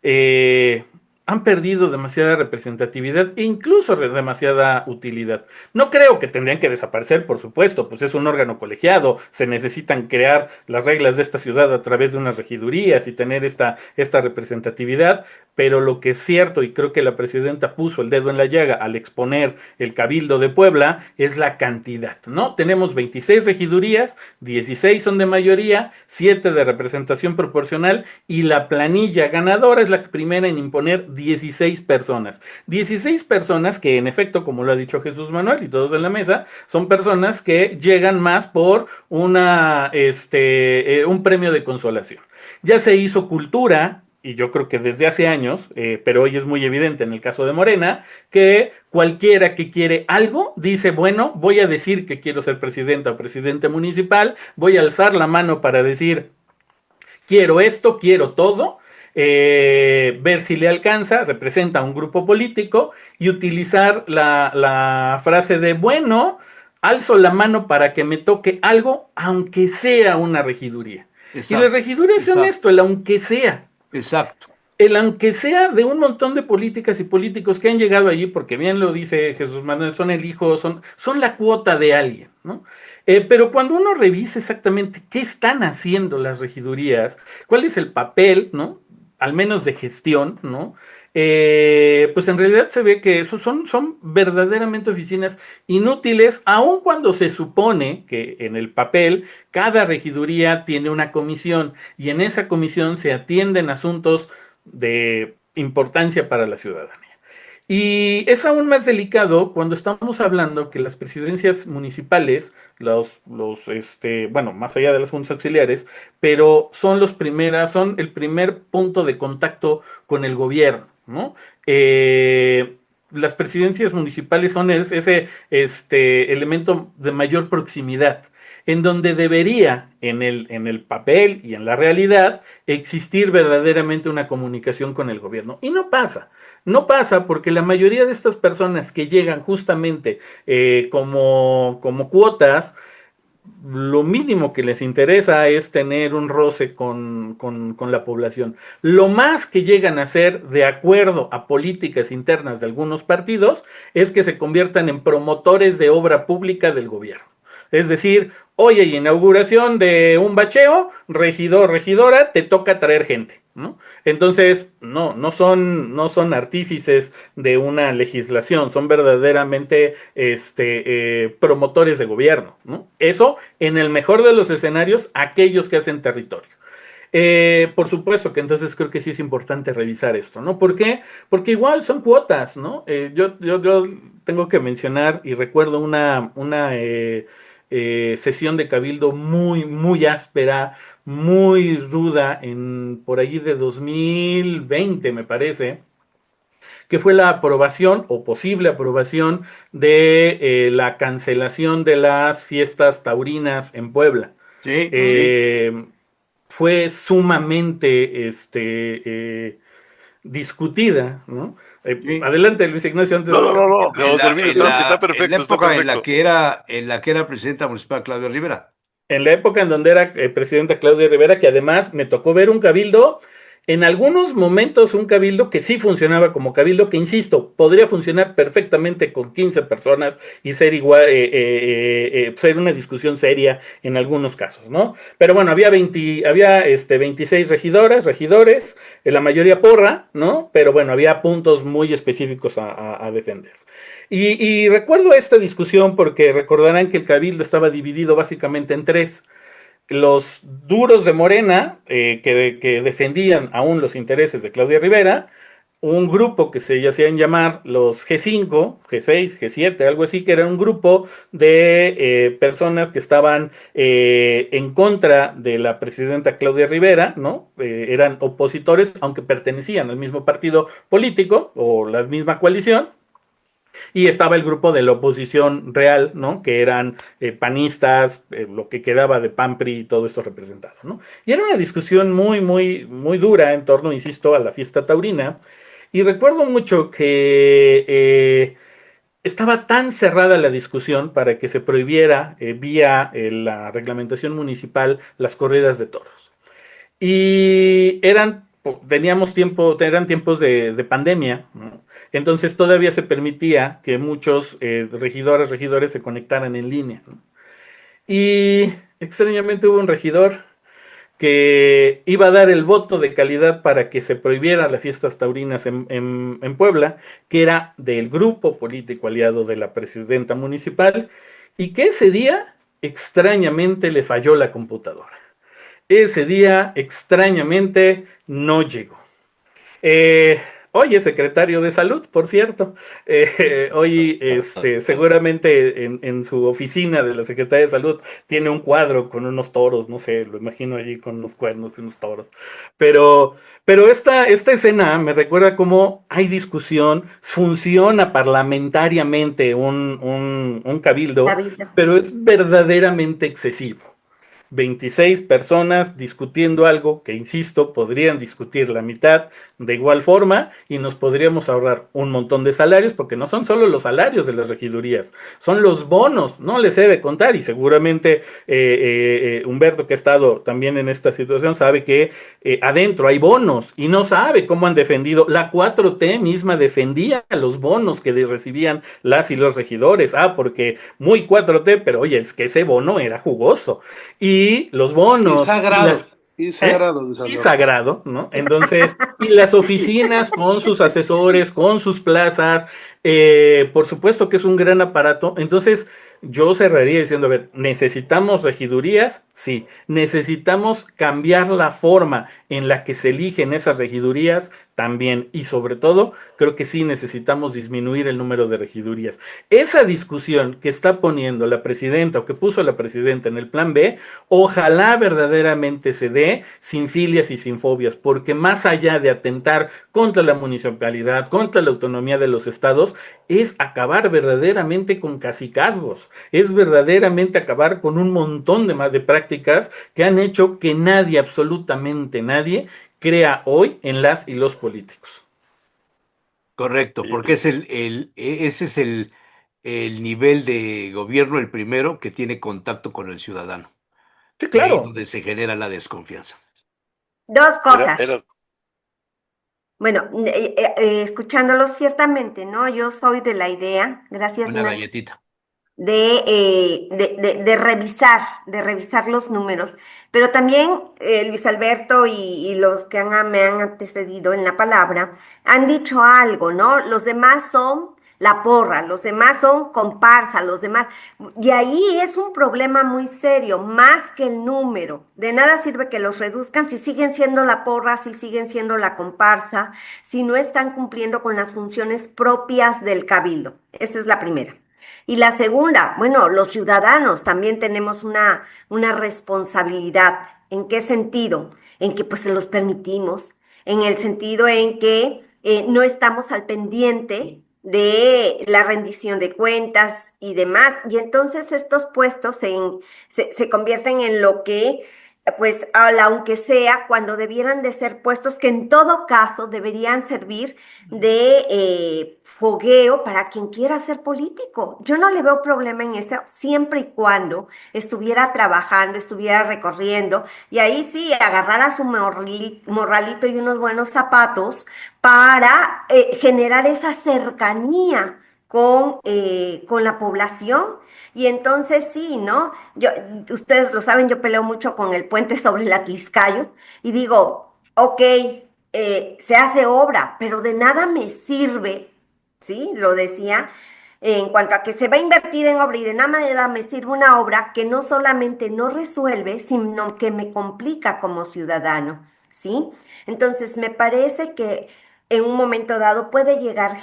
eh, han perdido demasiada representatividad e incluso demasiada utilidad. No creo que tendrían que desaparecer, por supuesto, pues es un órgano colegiado, se necesitan crear las reglas de esta ciudad a través de unas regidurías y tener esta representatividad, pero lo que es cierto, y creo que la presidenta puso el dedo en la llaga al exponer el Cabildo de Puebla, es la cantidad, ¿no? Tenemos 26 regidurías, 16 son de mayoría, 7 de representación proporcional y la planilla ganadora es la primera en imponer 16 personas. 16 personas que en efecto, como lo ha dicho Jesús Manuel y todos en la mesa, son personas que llegan más por un premio de consolación. Ya se hizo cultura, y yo creo que desde hace años, pero hoy es muy evidente en el caso de Morena, que cualquiera que quiere algo dice, bueno, voy a decir que quiero ser presidenta o presidente municipal, voy a alzar la mano para decir, quiero esto, quiero todo, ver si le alcanza, representa a un grupo político y utilizar la frase de, bueno, alzo la mano para que me toque algo, aunque sea una regiduría. Y las Exacto, regidurías son exacto, esto, el aunque sea. exacto. El aunque sea de un montón de políticas y políticos que han llegado allí, porque bien lo dice Jesús Manuel, son el hijo, son la cuota de alguien, ¿no? Pero cuando uno revisa exactamente qué están haciendo las regidurías, cuál es el papel, ¿no? Al menos de gestión, ¿no? Pues en realidad se ve que esos son verdaderamente oficinas inútiles, aun cuando se supone que en el papel cada regiduría tiene una comisión y en esa comisión se atienden asuntos de importancia para la ciudadanía. Y es aún más delicado cuando estamos hablando que las presidencias municipales, bueno, más allá de las juntas auxiliares, pero son el primer punto de contacto con el gobierno, ¿no? Las presidencias municipales son ese elemento de mayor proximidad, en donde debería, en el papel y en la realidad, existir verdaderamente una comunicación con el gobierno. Y no pasa. No pasa porque la mayoría de estas personas que llegan justamente como cuotas, lo mínimo que les interesa es tener un roce con la población. Lo más que llegan a hacer, de acuerdo a políticas internas de algunos partidos, es que se conviertan en promotores de obra pública del gobierno. Es decir, hoy hay inauguración de un bacheo, regidor, regidora, te toca traer gente, ¿no? Entonces, no son artífices de una legislación, son verdaderamente promotores de gobierno, ¿no? Eso, en el mejor de los escenarios, aquellos que hacen territorio. Por supuesto que entonces creo que sí es importante revisar esto, ¿no? ¿Por qué? Porque igual son cuotas, ¿no? Yo tengo que mencionar y recuerdo una sesión de cabildo muy, muy áspera, muy ruda, por allí de 2020, me parece, que fue la aprobación o posible aprobación de la cancelación de las fiestas taurinas en Puebla. Sí, sí. Eh, Fue sumamente discutida, ¿no? Sí. Adelante, Luis Ignacio, antes No, de... no, no, no, no En la, termine, en la- está en perfecto, la está época perfecto. en la que era presidenta municipal Claudia Rivera. En la época en donde era presidenta Claudia Rivera, que además me tocó ver un cabildo, en algunos momentos un cabildo que sí funcionaba como cabildo, que insisto, podría funcionar perfectamente con 15 personas y ser igual, ser una discusión seria en algunos casos, ¿no? Pero bueno, había 26 regidoras, regidores, la mayoría porra, ¿no? Pero bueno, había puntos muy específicos a defender. Y recuerdo esta discusión porque recordarán que el cabildo estaba dividido básicamente en tres: los duros de Morena, que defendían aún los intereses de Claudia Rivera, un grupo que se hacían llamar los G5, G6, G7, algo así, que era un grupo de personas que estaban en contra de la presidenta Claudia Rivera, ¿no? Eran opositores, aunque pertenecían al mismo partido político o la misma coalición. Y estaba el grupo de la oposición real, ¿no? Que eran panistas, lo que quedaba de PAN, PRI y todo esto representado, ¿no? Y era una discusión muy, muy, muy dura en torno, insisto, a la fiesta taurina. Y recuerdo mucho que estaba tan cerrada la discusión para que se prohibiera vía la reglamentación municipal las corridas de toros. Y teníamos tiempo, eran tiempos de pandemia, ¿no? Entonces todavía se permitía que muchos regidoras, regidores se conectaran en línea, ¿no? Y extrañamente hubo un regidor que iba a dar el voto de calidad para que se prohibieran las fiestas taurinas en Puebla, que era del grupo político aliado de la presidenta municipal, y que ese día extrañamente le falló la computadora. Ese día, extrañamente, no llegó. Eh, Hoy es secretario de salud, por cierto. Hoy, seguramente en su oficina de la Secretaría de Salud tiene un cuadro con unos toros, no sé, lo imagino allí con unos cuernos y unos toros. Pero, pero esta escena me recuerda cómo hay discusión, funciona parlamentariamente un cabildo, David. pero es verdaderamente excesivo. 26 personas discutiendo algo que, insisto, podrían discutir la mitad de igual forma y nos podríamos ahorrar un montón de salarios, porque no son solo los salarios de las regidurías, son los bonos, no les he de contar, y seguramente Humberto, que ha estado también en esta situación, sabe que adentro hay bonos y no sabe cómo han defendido. La 4T misma defendía los bonos que recibían las y los regidores. Porque muy 4T, pero oye, es que ese bono era jugoso. Y los Y bonos y sagrado, las... y ¿Eh? sagrado, Luis Y Alberto. sagrado, ¿no? Entonces, y las oficinas con sus asesores, con sus plazas, por supuesto que es un gran aparato. Entonces, yo cerraría diciendo, a ver, ¿necesitamos regidurías? Sí. ¿Necesitamos cambiar la forma en la que se eligen esas regidurías? También. Y sobre todo, creo que sí necesitamos disminuir el número de regidurías. Esa discusión que está poniendo la presidenta o que puso la presidenta en el plan B, ojalá verdaderamente se dé sin filias y sin fobias, porque más allá de atentar contra la municipalidad, contra la autonomía de los estados, es acabar verdaderamente con cacicazgos, es verdaderamente acabar con un montón de prácticas que han hecho que nadie, absolutamente nadie, crea hoy en las y los políticos. Correcto, Y- porque ese es el nivel de gobierno, el primero, que tiene contacto con el ciudadano. Sí, Y ahí es claro. donde se genera la desconfianza. Dos Era, cosas. era, Bueno, escuchándolo ciertamente, ¿no? Yo soy de la idea, gracias Una Nacho, galletita. de revisar los números, pero también Luis Alberto y los que me han antecedido en la palabra han dicho algo, ¿no? Los demás son la porra, los demás son comparsa, los demás, y ahí es un problema muy serio, más que el número. De nada sirve que los reduzcan si siguen siendo la porra, si siguen siendo la comparsa, si no están cumpliendo con las funciones propias del cabildo. Esa es la primera. Y la segunda, bueno, los ciudadanos también tenemos una responsabilidad. ¿En qué sentido? En que pues se los permitimos, en el sentido en que no estamos al pendiente de la rendición de cuentas y demás. Y entonces estos puestos se convierten en lo que pues aunque sea cuando debieran de ser puestos que en todo caso deberían servir de fogueo para quien quiera ser político. Yo no le veo problema en eso siempre y cuando estuviera trabajando, estuviera recorriendo y ahí sí agarrara su morralito y unos buenos zapatos para generar esa cercanía con la población. Y entonces sí, ¿no? Ustedes lo saben, yo peleo mucho con el puente sobre la Tliscayot y digo, ok, se hace obra, pero de nada me sirve, ¿sí? Lo decía, en cuanto a que se va a invertir en obra y de nada me sirve una obra que no solamente no resuelve, sino que me complica como ciudadano, ¿sí? Entonces, me parece que en un momento dado puede llegar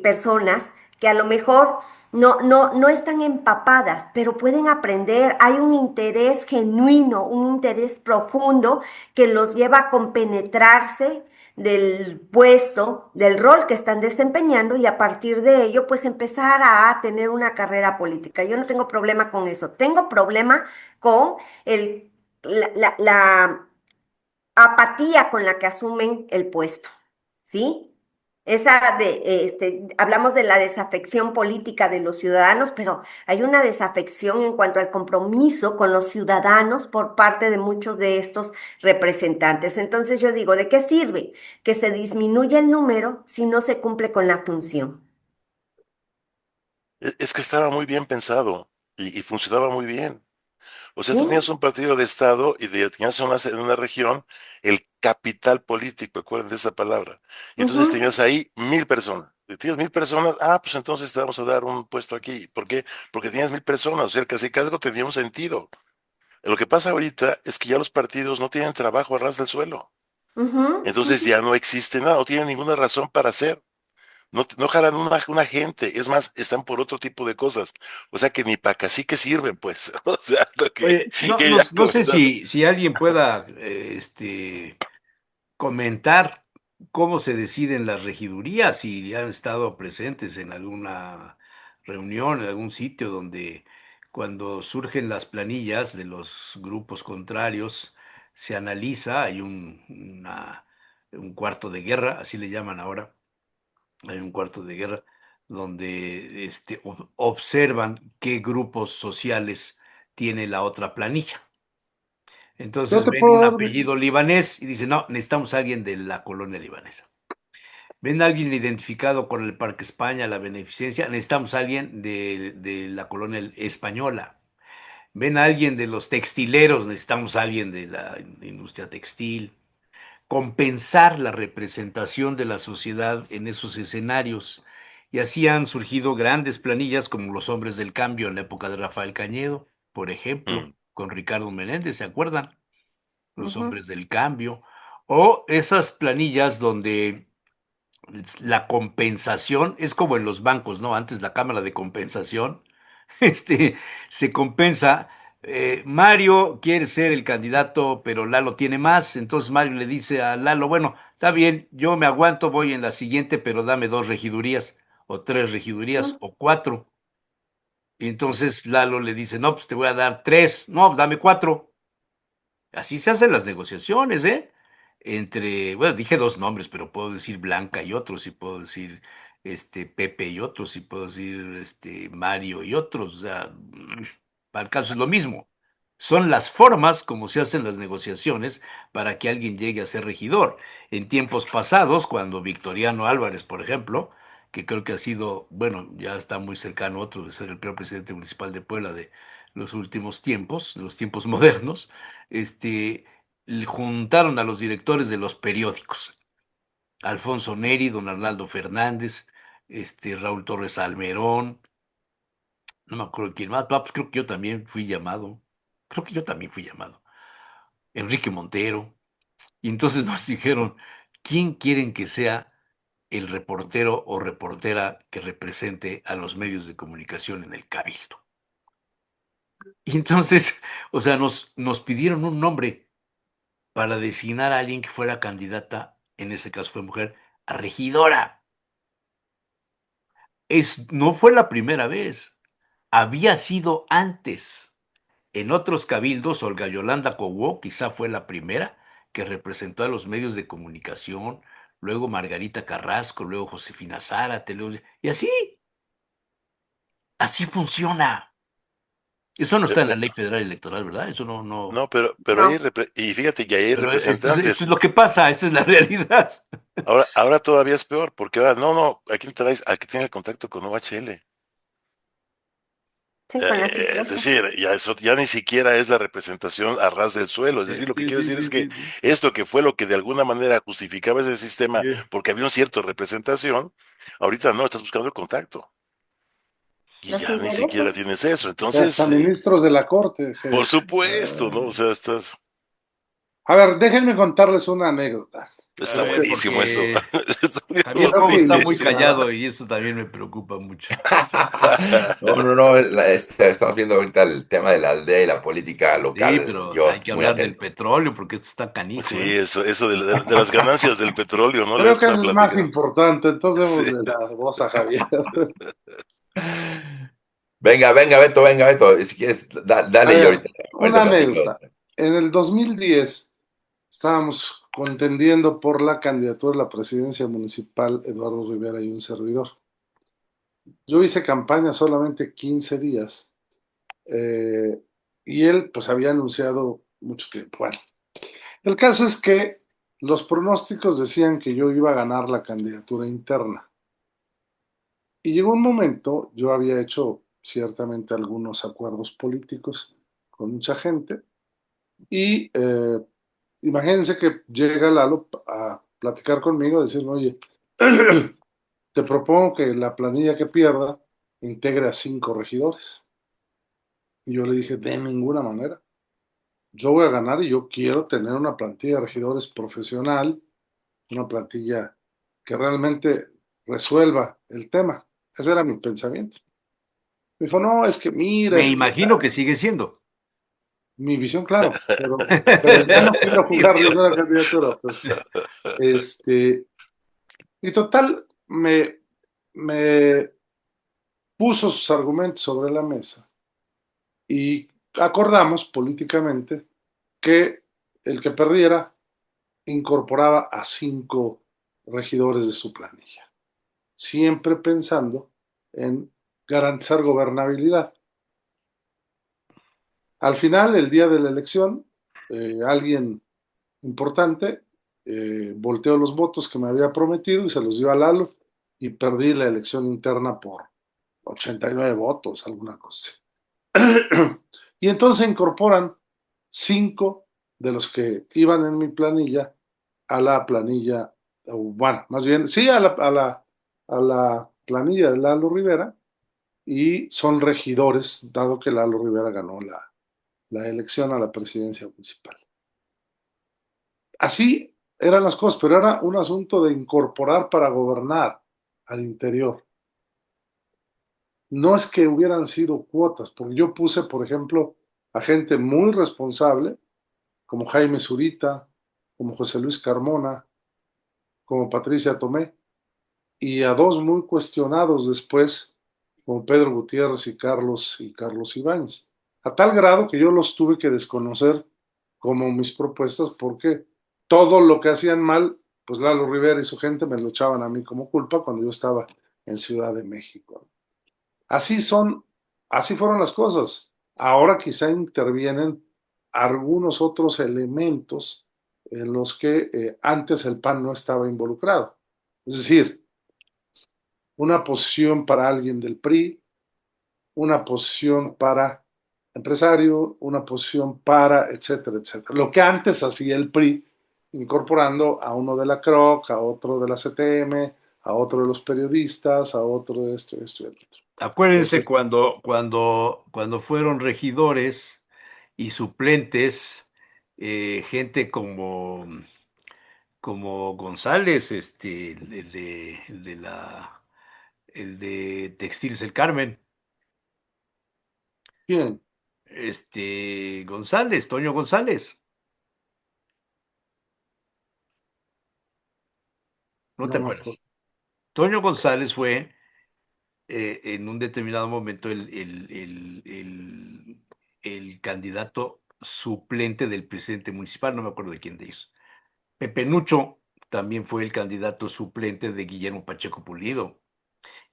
personas que a lo mejor no están empapadas, pero pueden aprender. Hay un interés genuino, un interés profundo que los lleva a compenetrarse del puesto, del rol que están desempeñando y a partir de ello, pues empezar a tener una carrera política. Yo no tengo problema con eso. Tengo problema con la apatía con la que asumen el puesto, ¿sí? Hablamos de la desafección política de los ciudadanos, pero hay una desafección en cuanto al compromiso con los ciudadanos por parte de muchos de estos representantes. Entonces yo digo, ¿de qué sirve que se disminuya el número si no se cumple con la función? Es que estaba muy bien pensado y funcionaba muy bien. O sea, tú ¿Sí? tenías un partido de Estado y tenías en una región el capital político, acuérdense de esa palabra. Y entonces Ujú, tenías ahí 1,000 personas. Si tienes 1,000 personas, pues entonces te vamos a dar un puesto aquí. ¿Por qué? Porque tienes 1,000 personas, o sea, el casi tenía un sentido. Lo que pasa ahorita es que ya los partidos no tienen trabajo a ras del suelo. ujú, Entonces ujú. ya no existe nada, no tienen ninguna razón para hacer. No jalan una gente, es más, están por otro tipo de cosas. O sea que ni para cacique sirven, pues. O sea, Oye, no, que no, ya no sé comenzando. si alguien pueda comentar cómo se deciden las regidurías, si han estado presentes en alguna reunión, en algún sitio donde cuando surgen las planillas de los grupos contrarios se analiza, hay un cuarto de guerra, así le llaman ahora, hay un cuarto de guerra donde observan qué grupos sociales tiene la otra planilla. Yo Entonces te ven puedo un dar, apellido libanés y dicen, no, necesitamos a alguien de la colonia libanesa. Ven a alguien identificado con el Parque España, la Beneficencia, necesitamos a alguien de la colonia española. Ven a alguien de los textileros, necesitamos a alguien de la industria textil. Compensar la representación de la sociedad en esos escenarios. Y así han surgido grandes planillas como los hombres del cambio en la época de Rafael Cañedo, por ejemplo, Mm, con Ricardo Menéndez, ¿se acuerdan? Los Ujú, hombres del cambio, o esas planillas donde la compensación es como en los bancos, ¿no? Antes la cámara de compensación, se compensa. Mario quiere ser el candidato, pero Lalo tiene más. Entonces Mario le dice a Lalo, bueno, está bien, yo me aguanto, voy en la siguiente, pero dame 2 regidurías, o 3 regidurías, ujú, o 4. Y entonces Lalo le dice, no, pues te voy a dar 3, no, pues dame 4. Así se hacen las negociaciones, ¿eh? Entre, bueno, dije 2 nombres, pero puedo decir Blanca y otros, y puedo decir Pepe y otros, y puedo decir Mario y otros. O sea, para el caso es lo mismo. Son las formas como se hacen las negociaciones para que alguien llegue a ser regidor. En tiempos pasados, cuando Victoriano Álvarez, por ejemplo, que creo que ha sido, bueno, ya está muy cercano a otro de ser el peor presidente municipal de Puebla de los últimos tiempos, de los tiempos modernos, este, le juntaron a los directores de los periódicos, Alfonso Neri, don Arnaldo Fernández, Raúl Torres Almerón, no me acuerdo quién más, pues creo que yo también fui llamado, Enrique Montero, y entonces nos dijeron, ¿quién quieren que sea el reportero o reportera que represente a los medios de comunicación en el Cabildo? Y entonces, o sea, nos pidieron un nombre para designar a alguien que fuera candidata, en ese caso fue mujer, a regidora. No fue la primera vez, había sido antes. En otros cabildos, Olga Yolanda Cobo quizá fue la primera que representó a los medios de comunicación, luego Margarita Carrasco, luego Josefina Zárate, y así funciona. Eso no está en la ley federal electoral, ¿verdad? Eso no. No, pero No, y fíjate que ahí hay Pero esto es representantes. lo que pasa, esta es la realidad. Ahora todavía es peor, porque ahora, no, aquí tiene el contacto con OHL. sí, con las Es iglesias. decir, ya eso ya ni siquiera es la representación a ras del suelo. Es decir, lo que Sí, quiero sí, decir es sí, que sí, sí. esto que fue lo que de alguna manera justificaba ese sistema Sí. porque había un cierto representación, ahorita no, estás buscando el contacto y Los ya ni siquiera intereses. tienes eso. Y hasta Entonces, ministros de la corte. por supuesto, ¿no? O sea, A ver, déjenme contarles una anécdota. está A ver, buenísimo esto. porque Está Javier Creo Cobo que está muy buenísimo. ilustrará. callado y eso también me preocupa mucho. No, no, no, estamos viendo ahorita el tema de la aldea y la política Sí, local. pero Yo hay que muy hablar del atento. petróleo porque esto está canijo, ¿eh? Sí, eso de las ganancias del petróleo, ¿no? Le Creo que están eso es más platicando. importante. Entonces Sí. démosle la voz a Javier. Venga, venga, Beto. Si quieres, A dale y ver, ahorita una platico. anécdota. En el 2010 estábamos contendiendo por la candidatura a la presidencia municipal Eduardo Rivera y un servidor. Yo hice campaña solamente 15 días eh, y él pues había anunciado mucho tiempo. Bueno, el caso es que los pronósticos decían que yo iba a ganar la candidatura interna. Y llegó un momento, yo había hecho ciertamente algunos acuerdos políticos con mucha gente y imagínense que llega Lalo a platicar conmigo, a decirme, oye, te propongo que la planilla que pierda integre a 5 regidores. Y yo le dije, de ninguna manera. Yo voy a ganar y yo quiero tener una plantilla de regidores profesional, una plantilla que realmente resuelva el tema. Ese era mi pensamiento. Me dijo, no, es que mira, Me es que imagino que sigue siendo. mi visión, claro, pero ya no quiero Dios jugar mío. ninguna candidatura. Pues, y total, me puso sus argumentos sobre la mesa y acordamos políticamente que el que perdiera incorporaba a 5 regidores de su planilla, siempre pensando en garantizar gobernabilidad. Al final, el día de la elección, alguien importante volteó los votos que me había prometido y se los dio a Lalo y perdí la elección interna por 89 votos, alguna cosa. Y entonces se incorporan 5 de los que iban en mi planilla a la planilla, bueno, más bien, sí, a la planilla de Lalo Rivera y son regidores, dado que Lalo Rivera ganó la elección a la presidencia municipal. Así eran las cosas, pero era un asunto de incorporar para gobernar al interior. No es que hubieran sido cuotas, porque yo puse, por ejemplo, a gente muy responsable, como Jaime Zurita, como José Luis Carmona, como Patricia Tomé, y a 2 muy cuestionados después, como Pedro Gutiérrez y Carlos Ibáñez, a tal grado que yo los tuve que desconocer como mis propuestas porque todo lo que hacían mal, pues Lalo Rivera y su gente me lo echaban a mí como culpa cuando yo estaba en Ciudad de México. Así son, así fueron las cosas. Ahora quizá intervienen algunos otros elementos en los que antes el PAN no estaba involucrado. Es decir, una posición para alguien del PRI, una posición para empresario, una posición para, etcétera, etcétera. Lo que antes hacía el PRI, incorporando a uno de la CROC, a otro de la CTM, a otro de los periodistas, a otro de esto y el otro. Acuérdense Entonces, cuando fueron regidores y suplentes, gente como González, el de Textiles El Carmen, bien, González, Toño González, ¿no te no me acuerdo. acuerdas? Toño González fue en un determinado momento el candidato suplente del presidente municipal, no me acuerdo de quién de ellos. Pepe Nucho también fue el candidato suplente de Guillermo Pacheco Pulido.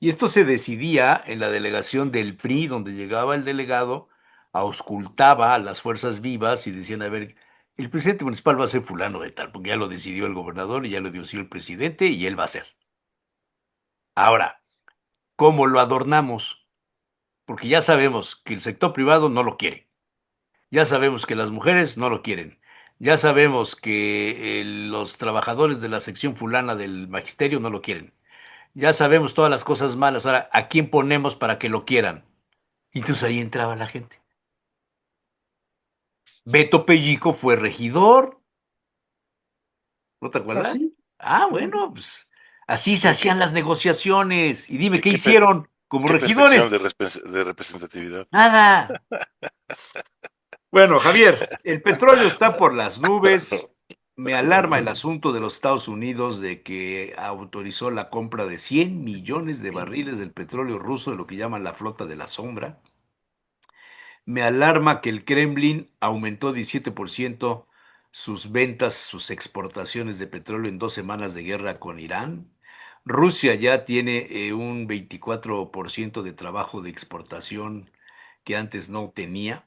Y esto se decidía en la delegación del PRI, donde llegaba el delegado, auscultaba a las fuerzas vivas y decían, a ver, el presidente municipal va a ser fulano de tal, porque ya lo decidió el gobernador y ya lo decidió el presidente y él va a ser. Ahora, ¿cómo lo adornamos? Porque ya sabemos que el sector privado no lo quiere. Ya sabemos que las mujeres no lo quieren. Ya sabemos que los trabajadores de la sección fulana del magisterio no lo quieren. Ya sabemos todas las cosas malas. Ahora, ¿a quién ponemos para que lo quieran? Y entonces ahí entraba la gente. Beto Pellico fue regidor, ¿no te acuerdas? ¿Así? Bueno, pues así se Qué, qué, hacían las negociaciones. Y dime, qué, ¿qué qué per- hicieron como qué perfección regidores? de representatividad. Nada. Bueno, Javier, el petróleo está por las nubes. Me alarma el asunto de los Estados Unidos de que autorizó la compra de 100 millones de barriles del petróleo ruso, de lo que llaman la flota de la sombra. Me alarma que el Kremlin aumentó 17% sus ventas, sus exportaciones de petróleo en 2 semanas de guerra con Irán. Rusia ya tiene un 24% de trabajo de exportación que antes no tenía.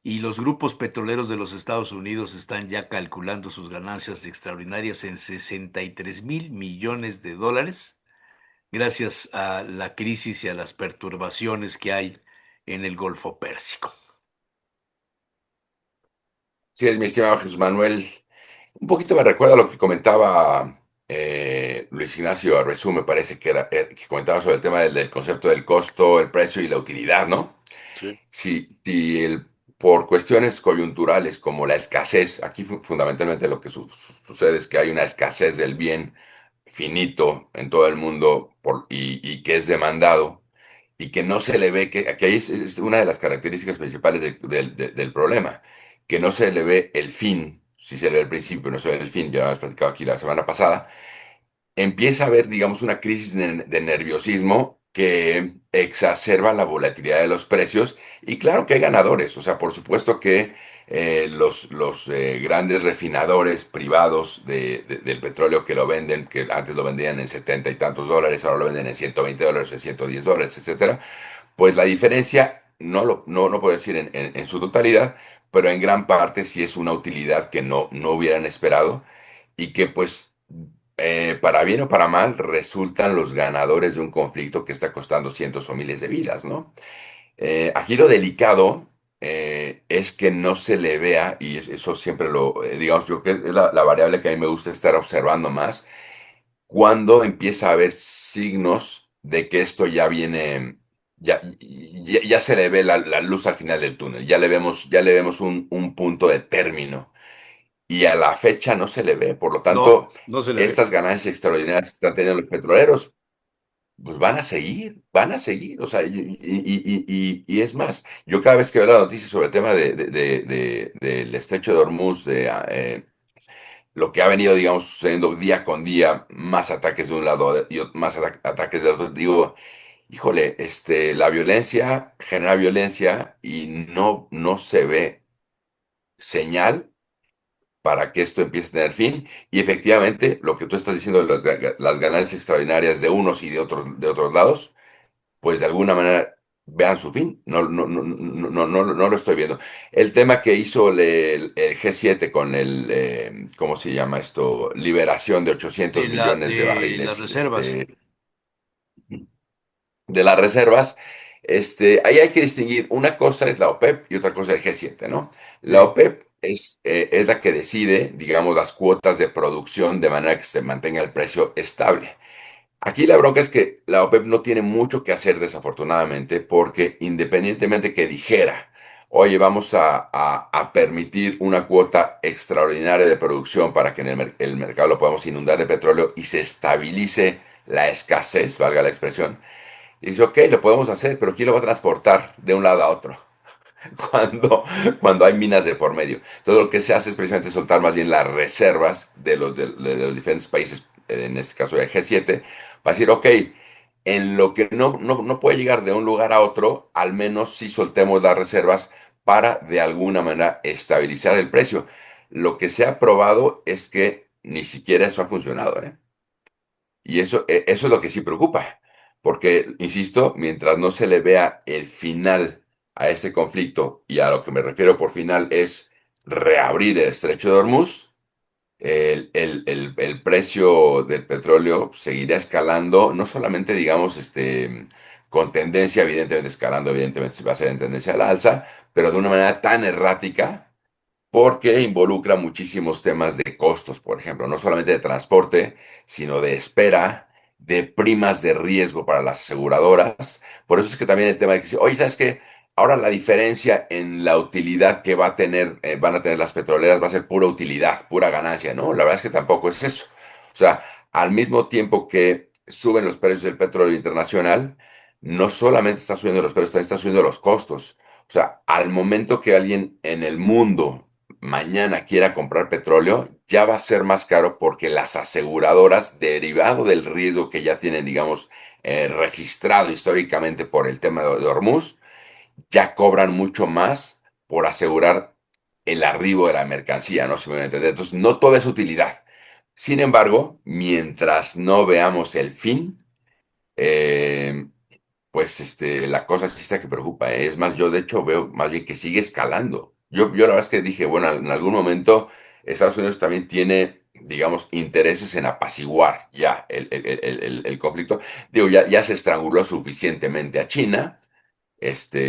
Y los grupos petroleros de los Estados Unidos están ya calculando sus ganancias extraordinarias en 63.000 millones de dólares, gracias a la crisis y a las perturbaciones que hay en el Golfo Pérsico. Sí, es mi estimado Jesús Manuel. Un poquito me recuerda lo que comentaba Luis Ignacio Arbizu, me parece que era que comentaba sobre el tema del concepto del costo, el precio y la utilidad, ¿no? Sí, Si por cuestiones coyunturales como la escasez, aquí fundamentalmente lo que sucede es que hay una escasez del bien finito en todo el mundo y que es demandado y que no se le ve, que ahí es una de las características principales del problema, que no se le ve el fin, si se le ve el principio, no se ve el fin, ya hemos platicado aquí la semana pasada, empieza a haber, digamos, una crisis de nerviosismo que exacerba la volatilidad de los precios y claro que hay ganadores, o sea, por supuesto que los grandes refinadores privados del petróleo que lo venden, que antes lo vendían en 70 y tantos dólares, ahora lo venden en 120 dólares, en 110 dólares, etcétera, pues la diferencia, no puedo decir en su totalidad, pero en gran parte sí es una utilidad que no hubieran esperado y que pues para bien o para mal resultan los ganadores de un conflicto que está costando cientos o miles de vidas, ¿no? Aquí lo delicado es que no se le vea, y eso siempre digamos, yo creo que es la variable que a mí me gusta estar observando más, cuando empieza a haber signos de que esto ya viene, ya se le ve la luz al final del túnel, ya le vemos un punto de término y a la fecha no se le ve. Por lo No, tanto, no se le ve. estas ganancias extraordinarias que están teniendo los petroleros, pues van a seguir. O sea, y es más, yo cada vez que veo la noticia sobre el tema del estrecho de Hormuz, lo que ha venido, digamos, sucediendo día con día, más ataques de un lado y más ataques del otro, digo, híjole, la violencia genera violencia y no se ve señal para que esto empiece a tener fin. Y efectivamente, lo que tú estás diciendo de las ganancias extraordinarias de unos y de otros lados, pues de alguna manera vean su fin. No lo estoy viendo. El tema que hizo el G7 con ¿cómo se llama esto? Liberación de 800 millones de De las barriles, reservas. de las reservas, ahí hay que distinguir, una cosa es la OPEP y otra cosa es el G7, ¿no? La Sí. OPEP es la que decide, digamos, las cuotas de producción de manera que se mantenga el precio estable. Aquí la bronca es que la OPEP no tiene mucho que hacer desafortunadamente porque independientemente que dijera, oye, vamos a permitir una cuota extraordinaria de producción para que en el mercado lo podamos inundar de petróleo y se estabilice la escasez, valga la expresión, y dice, ok, lo podemos hacer, pero ¿quién lo va a transportar de un lado a otro? Cuando hay minas de por medio. Entonces lo que se hace es precisamente soltar más bien las reservas de los diferentes países, en este caso del G7, para decir, ok, en lo que no puede llegar de un lugar a otro, al menos sí soltemos las reservas para de alguna manera estabilizar el precio. Lo que se ha probado es que ni siquiera eso ha funcionado, ¿eh? Y eso es lo que sí preocupa, porque, insisto, mientras no se le vea el final a este conflicto, y a lo que me refiero por final es reabrir el estrecho de Hormuz, el precio del petróleo seguirá escalando, no solamente, digamos, con tendencia, evidentemente escalando, evidentemente se va a ser en tendencia al alza, pero de una manera tan errática porque involucra muchísimos temas de costos, por ejemplo, no solamente de transporte, sino de espera, de primas de riesgo para las aseguradoras. Por eso es que también el tema de que, oye, ¿sabes qué? Ahora la diferencia en la utilidad que van a tener las petroleras va a ser pura utilidad, pura ganancia, ¿no? La verdad es que tampoco es eso. O sea, al mismo tiempo que suben los precios del petróleo internacional, no solamente está subiendo los precios, también está subiendo los costos. O sea, al momento que alguien en el mundo mañana quiera comprar petróleo, ya va a ser más caro porque las aseguradoras, derivado del riesgo que ya tienen, digamos, registrado históricamente por el tema de Hormuz, ya cobran mucho más por asegurar el arribo de la mercancía, ¿no? Si me voy a entender. Entonces, no toda es utilidad. Sin embargo, mientras no veamos el fin, eh, pues la cosa sí está que preocupa, ¿eh? Es más, yo de hecho veo más bien que sigue escalando. Yo la verdad es que dije, bueno, en algún momento Estados Unidos también tiene, digamos, intereses en apaciguar ya el conflicto. Digo, ya se estranguló suficientemente a China.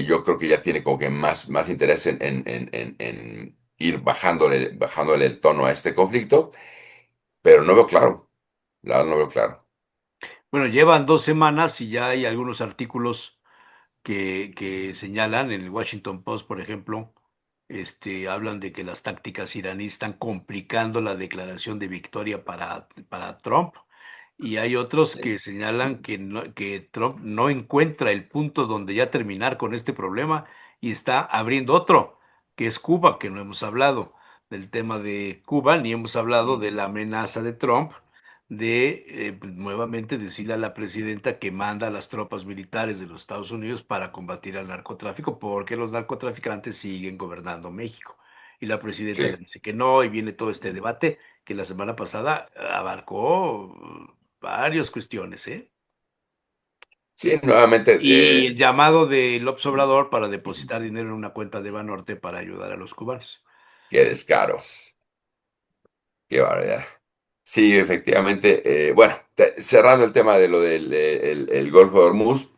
Yo creo que ya tiene como que más interés en ir bajándole el tono a este conflicto, pero no veo claro. La verdad no veo claro. Bueno, llevan 2 semanas y ya hay algunos artículos que señalan, en el Washington Post, por ejemplo, hablan de que las tácticas iraníes están complicando la declaración de victoria para Trump. Y hay otros Sí. que señalan que Trump no encuentra el punto donde ya terminar con este problema y está abriendo otro, que es Cuba, que no hemos hablado del tema de Cuba, ni hemos hablado de la amenaza de Trump de nuevamente decirle a la presidenta que manda a las tropas militares de los Estados Unidos para combatir al narcotráfico, porque los narcotraficantes siguen gobernando México. Y la presidenta le Sí. dice que no, y viene todo este debate que la semana pasada abarcó varias cuestiones, ¿eh? Sí, nuevamente, Y el llamado de López Obrador para depositar dinero en una cuenta de Banorte para ayudar a los cubanos. qué descaro. Qué barbaridad. Sí, efectivamente. Bueno, cerrando el tema de lo del el Golfo de Hormuz,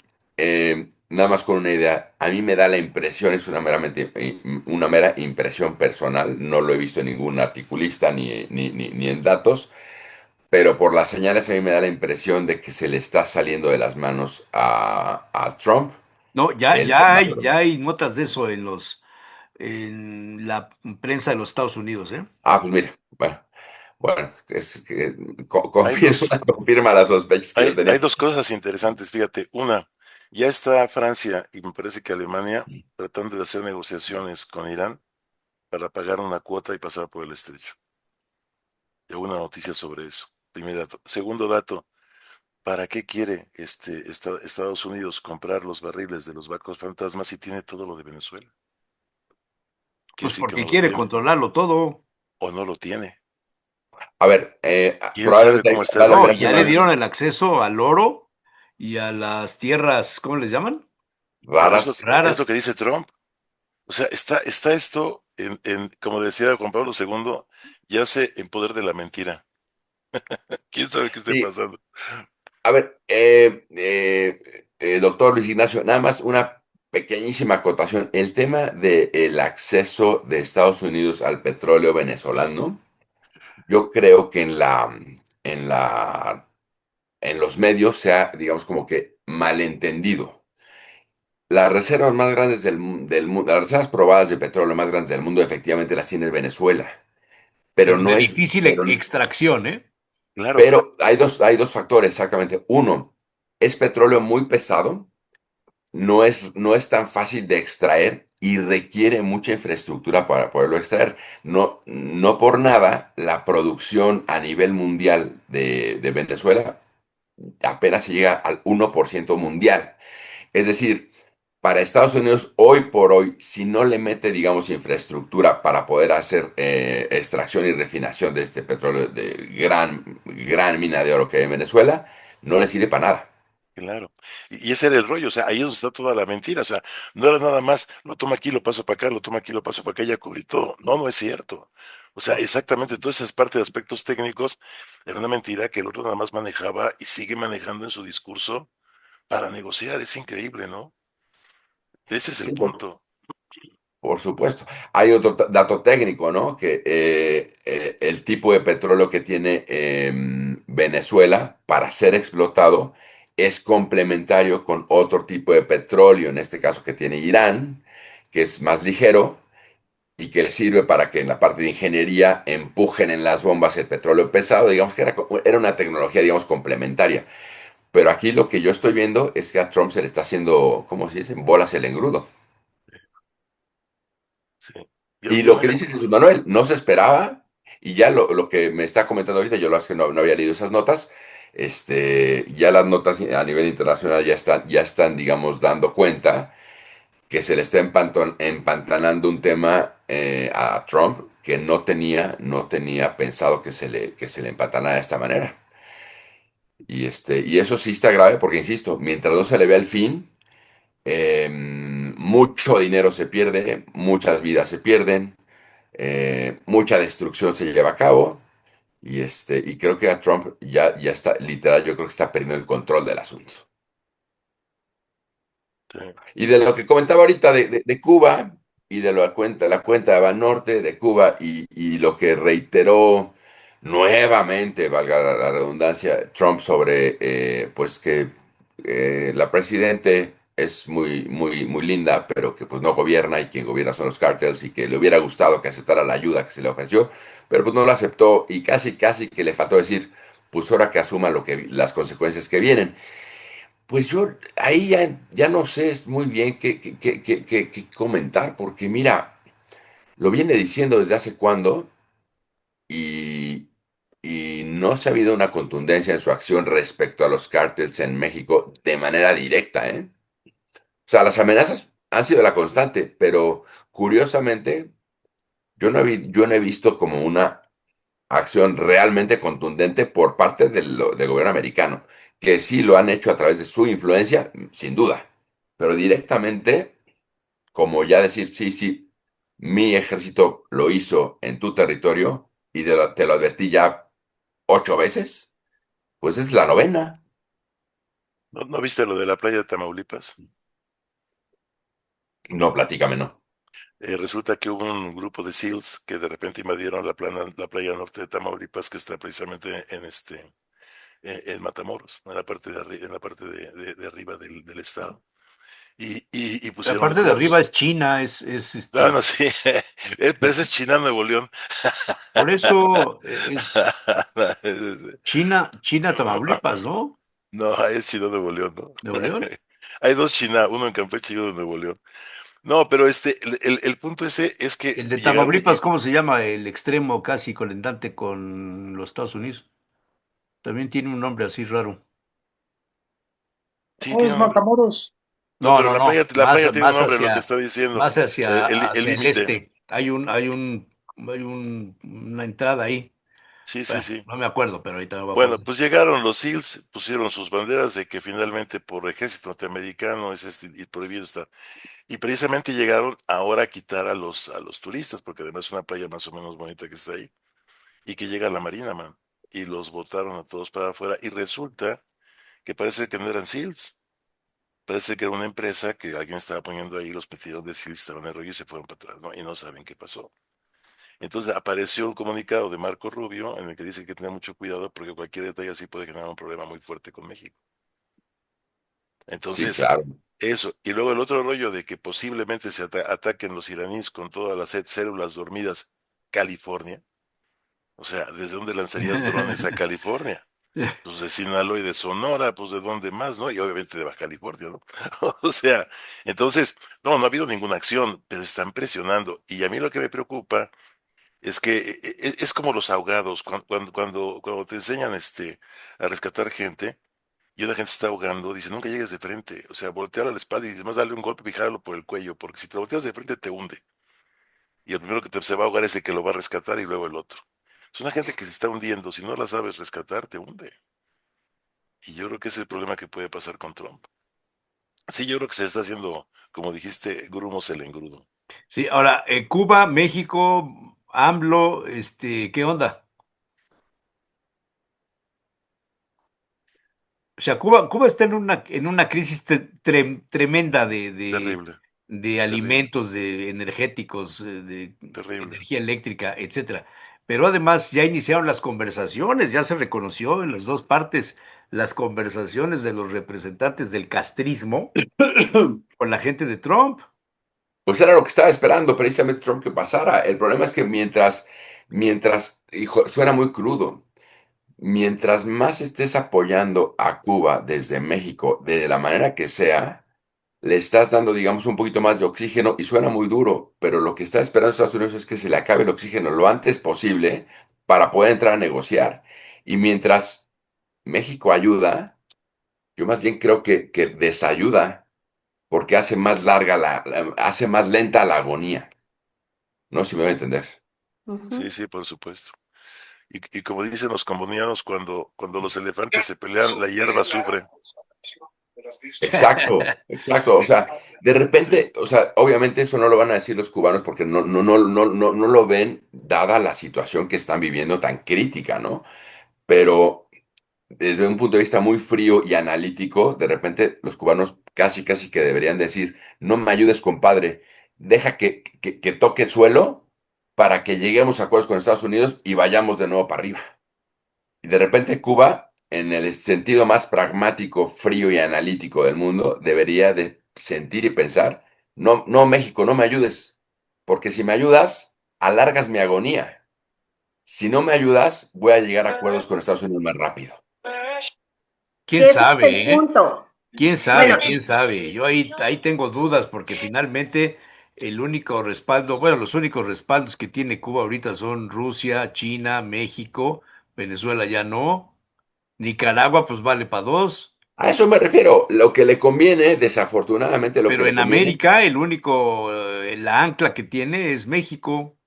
nada más con una idea. A mí me da la impresión, es una mera impresión personal, no lo he visto en ningún articulista ni en datos, pero por las señales a mí me da la impresión de que se le está saliendo de las manos a Trump No, ya, el ya tema de hay, ya hay notas de eso en la prensa de los Estados Unidos, ¿eh? Pues mira, bueno, es que Hay dos, confirma las sospechas que yo hay tenía. dos cosas interesantes, fíjate. Una, ya está Francia y me parece que Alemania tratando de hacer negociaciones con Irán para pagar una cuota y pasar por el estrecho. Y una noticia sobre eso. Primer dato. Segundo dato, ¿para qué quiere Estados Unidos comprar los barriles de los barcos fantasmas si tiene todo lo de Venezuela? Quiere Pues decir que porque no lo quiere tiene controlarlo todo. o no lo tiene. A ver, ¿Quién sabe probablemente hay cómo que está el hablar de No, dólar? y Es ya le personas dieron más, el acceso al oro y a las tierras, ¿cómo les llaman? pero raras. es lo que Raras. dice Trump. O sea, está esto como decía Juan Pablo II, yace en poder de la mentira. ¿Quién sabe qué está Sí, pasando? a ver, doctor Luis Ignacio, nada más una pequeñísima acotación. El tema del acceso de Estados Unidos al petróleo venezolano, yo creo que en la, en los medios se ha, digamos, como que malentendido. Las reservas más grandes del mundo, las reservas probadas de petróleo más grandes del mundo, efectivamente las tiene Venezuela, pero Pero de no es, difícil pero extracción, ¿eh? Claro, Pero hay dos factores, exactamente. Uno, es petróleo muy pesado, no es tan fácil de extraer y requiere mucha infraestructura para poderlo extraer. No por nada, la producción a nivel mundial de Venezuela apenas se llega al 1% mundial. Es decir, para Estados Unidos, hoy por hoy, si no le mete, digamos, infraestructura para poder hacer extracción y refinación de este petróleo de gran mina de oro que hay en Venezuela, no le sirve para nada. Claro. Y ese era el rollo, o sea, ahí es donde está toda la mentira, o sea, no era nada más, lo toma aquí, lo paso para acá, lo toma aquí, lo paso para acá, ya cubrí todo. No, no es cierto. O sea, exactamente, todas esas partes de aspectos técnicos era una mentira que el otro nada más manejaba y sigue manejando en su discurso para negociar. Es increíble, ¿no? Ese es el Sí, punto. por supuesto. Hay otro dato técnico, ¿no? Que el tipo de petróleo que tiene Venezuela para ser explotado es complementario con otro tipo de petróleo, en este caso que tiene Irán, que es más ligero y que sirve para que en la parte de ingeniería empujen en las bombas el petróleo pesado. Digamos que era una tecnología, digamos, complementaria. Pero aquí lo que yo estoy viendo es que a Trump se le está haciendo, ¿cómo se dice? Bolas el engrudo. Sí. Y Yo lo me, que dice Jesús Manuel, no se esperaba, y ya lo que me está comentando ahorita, yo lo es que no había leído esas notas, ya las notas a nivel internacional ya están, digamos, dando cuenta que se le está empantanando un tema a Trump que no tenía pensado que se le empantanara de esta manera. Y eso sí está grave porque, insisto, mientras no se le vea el fin, mucho dinero se pierde, muchas vidas se pierden, mucha destrucción se lleva a cabo y creo que a Trump ya está, literal, yo creo que está perdiendo el control del asunto. sí. Y de lo que comentaba ahorita de Cuba y de la cuenta de Banorte de Cuba y lo que reiteró nuevamente, valga la redundancia, Trump sobre pues que la presidente es muy, muy, muy linda, pero que pues no gobierna y quien gobierna son los cárteles y que le hubiera gustado que aceptara la ayuda que se le ofreció, pero pues no la aceptó y casi, casi que le faltó decir, pues ahora que asuma las consecuencias que vienen. Pues yo ahí ya no sé muy bien qué comentar, porque mira, lo viene diciendo desde hace cuándo y, y no se ha habido una contundencia en su acción respecto a los cárteles en México de manera directa, ¿eh? O sea, las amenazas han sido la constante, pero curiosamente yo no he visto como una acción realmente contundente por parte del gobierno americano, que sí lo han hecho a través de su influencia, sin duda, pero directamente, como ya decir, sí, sí, mi ejército lo hizo en tu territorio y te lo advertí ya 8 veces, pues es la novena. ¿No viste lo de la playa de Tamaulipas? No, platícame, no. Resulta que hubo un grupo de SEALs que de repente invadieron la playa norte de Tamaulipas, que está precisamente en Matamoros, en la parte en la parte de arriba del estado. Y La pusieron parte de arriba letreros. es China, Ah, no, sí, pero ese es China, Nuevo León. por eso es China, Tamaulipas, ¿no? No, es China, Nuevo León, ¿no? Nuevo León. Hay dos China, uno en Campeche y uno en Nuevo León. No, pero el punto ese es que El de llegaron Tamaulipas, y ¿cómo se llama? El extremo casi colindante con los Estados Unidos. También tiene un nombre así raro. sí, Oh, tiene es un nombre. Matamoros. No, No, pero no, la más, playa tiene un más nombre, lo que hacia, está diciendo, más hacia, el hacia el límite. este. Una entrada ahí. Sí, sí, Bueno, sí. no me acuerdo, pero ahorita no me Bueno, acuerdo. pues llegaron los SEALs, pusieron sus banderas de que finalmente por ejército norteamericano es y prohibido estar. Y precisamente llegaron ahora a quitar a los turistas, porque además es una playa más o menos bonita que está ahí, y que llega la Marina, man. Y los botaron a todos para afuera. Y resulta que parece que no eran SEALs. Parece que era una empresa que alguien estaba poniendo ahí, los metieron de SEALs, estaban en el rollo y se fueron para atrás, ¿no? Y no saben qué pasó. Entonces apareció un comunicado de Marco Rubio en el que dice que hay que tener mucho cuidado porque cualquier detalle así puede generar un problema muy fuerte con México. Sí, Entonces, claro. eso. Y luego el otro rollo de que posiblemente se ataquen los iraníes con todas las células dormidas California. O sea, ¿desde dónde lanzarías drones a California? Pues de Sinaloa y de Sonora, pues de dónde más, ¿no? Y obviamente de Baja California, ¿no? O sea, entonces, no ha habido ninguna acción, pero están presionando. Y a mí lo que me preocupa es que es como los ahogados, cuando te enseñan a rescatar gente, y una gente se está ahogando, dice, nunca llegues de frente, o sea, voltear a la espalda y además darle un golpe y jálalo por el cuello, porque si te lo volteas de frente te hunde. Y el primero que se va a ahogar es el que lo va a rescatar y luego el otro. Es una gente que se está hundiendo, si no la sabes rescatar, te hunde. Y yo creo que ese es el problema que puede pasar con Trump. Sí, yo creo que se está haciendo, como dijiste, grumos el engrudo. Sí, ahora, Cuba, México, AMLO, ¿qué onda? O sea, Cuba está en una crisis tremenda Terrible, de terrible, alimentos, de energéticos, de terrible. energía eléctrica, etcétera. Pero además ya iniciaron las conversaciones, ya se reconoció en las dos partes las conversaciones de los representantes del castrismo con la gente de Trump. Pues era lo que estaba esperando precisamente Trump que pasara. El problema es que hijo, suena muy crudo. Mientras más estés apoyando a Cuba desde México, de la manera que sea, le estás dando, digamos, un poquito más de oxígeno y suena muy duro, pero lo que está esperando Estados Unidos es que se le acabe el oxígeno lo antes posible para poder entrar a negociar. Y mientras México ayuda, yo más bien creo que desayuda porque hace más larga hace más lenta la agonía. No sé si me voy a entender. Sí, sí, por supuesto. Y como dicen los colombianos, cuando los elefantes se pelean, la hierba sufre. Exacto, exacto. O sea, de Sí, repente, o sea, obviamente eso no lo van a decir los cubanos porque no lo ven dada la situación que están viviendo tan crítica, ¿no? Pero desde un punto de vista muy frío y analítico, de repente los cubanos casi que deberían decir, no me ayudes, compadre, deja que toque suelo para que lleguemos a acuerdos con Estados Unidos y vayamos de nuevo para arriba. Y de repente Cuba, en el sentido más pragmático, frío y analítico del mundo, debería de sentir y pensar, no, no, México, no me ayudes, porque si me ayudas, alargas mi agonía. Si no me ayudas, voy a llegar a acuerdos con Estados Unidos más rápido. ¿Quién Que ese es el sabe, eh? punto. ¿Quién Bueno, sabe? ¿Quién sabe? Yo ahí tengo dudas porque finalmente el único respaldo, bueno, los únicos respaldos que tiene Cuba ahorita son Rusia, China, México, Venezuela ya no, Nicaragua pues vale para dos, A eso me refiero. Lo que le conviene, desafortunadamente, lo que pero le en conviene, América el único, la ancla que tiene es México.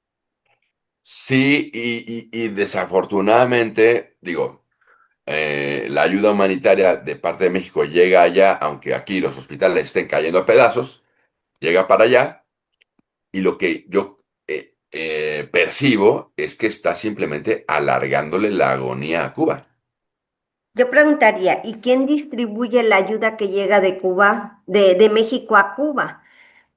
sí, y desafortunadamente, digo, la ayuda humanitaria de parte de México llega allá, aunque aquí los hospitales estén cayendo a pedazos, llega para allá. Y lo que yo percibo es que está simplemente alargándole la agonía a Cuba. yo preguntaría, ¿y quién distribuye la ayuda que llega de Cuba, de México a Cuba?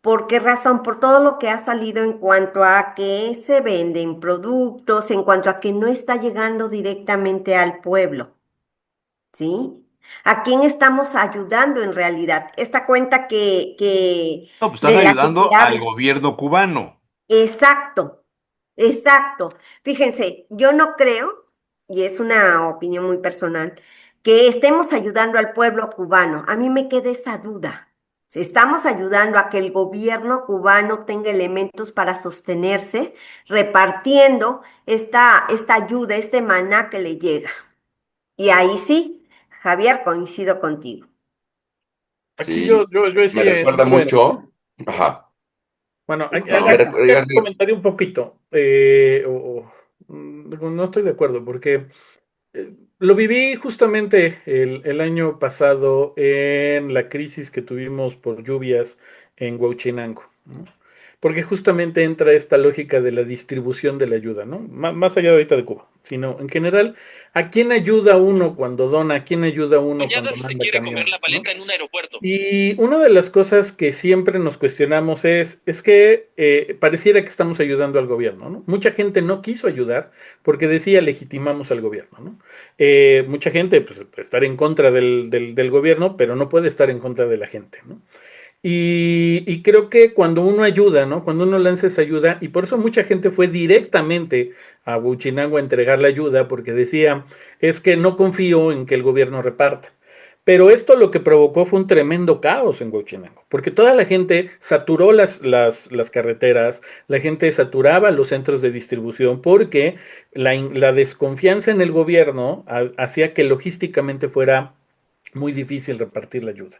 ¿Por qué razón? Por todo lo que ha salido en cuanto a que se venden productos, en cuanto a que no está llegando directamente al pueblo, ¿sí? ¿A quién estamos ayudando en realidad? Esta cuenta No, pues están de la que se ayudando al habla. gobierno cubano, Exacto, exacto. Fíjense, yo no creo, y es una opinión muy personal, que estemos ayudando al pueblo cubano. A mí me queda esa duda. Si estamos ayudando a que el gobierno cubano tenga elementos para sostenerse, repartiendo esta ayuda, este maná que le llega. Y ahí sí, Javier, coincido contigo. Aquí Sí, yo me sí recuerda entro en. mucho. Ajá. Bueno, No, aquí comentaría un poquito, no estoy de acuerdo, porque lo viví justamente el año pasado en la crisis que tuvimos por lluvias en Huauchinango, ¿no? Porque justamente entra esta lógica de la distribución de la ayuda, ¿no? Más allá de ahorita de Cuba, sino en general, ¿a quién ayuda uno cuando dona? ¿A quién ayuda uno Mañana cuando si se manda quiere comer la camiones, ¿no? paleta en un aeropuerto. Y una de las cosas que siempre nos cuestionamos es que pareciera que estamos ayudando al gobierno, ¿no? Mucha gente no quiso ayudar porque decía legitimamos al gobierno, ¿no? Mucha gente pues, puede estar en contra del gobierno, pero no puede estar en contra de la gente, ¿no? Y creo que cuando uno ayuda, ¿no? Cuando uno lanza esa ayuda, y por eso mucha gente fue directamente a Huachinango a entregar la ayuda, porque decía, es que no confío en que el gobierno reparta. Pero esto lo que provocó fue un tremendo caos en Huachinango, porque toda la gente saturó las carreteras, la gente saturaba los centros de distribución, porque la desconfianza en el gobierno hacía que logísticamente fuera muy difícil repartir la ayuda.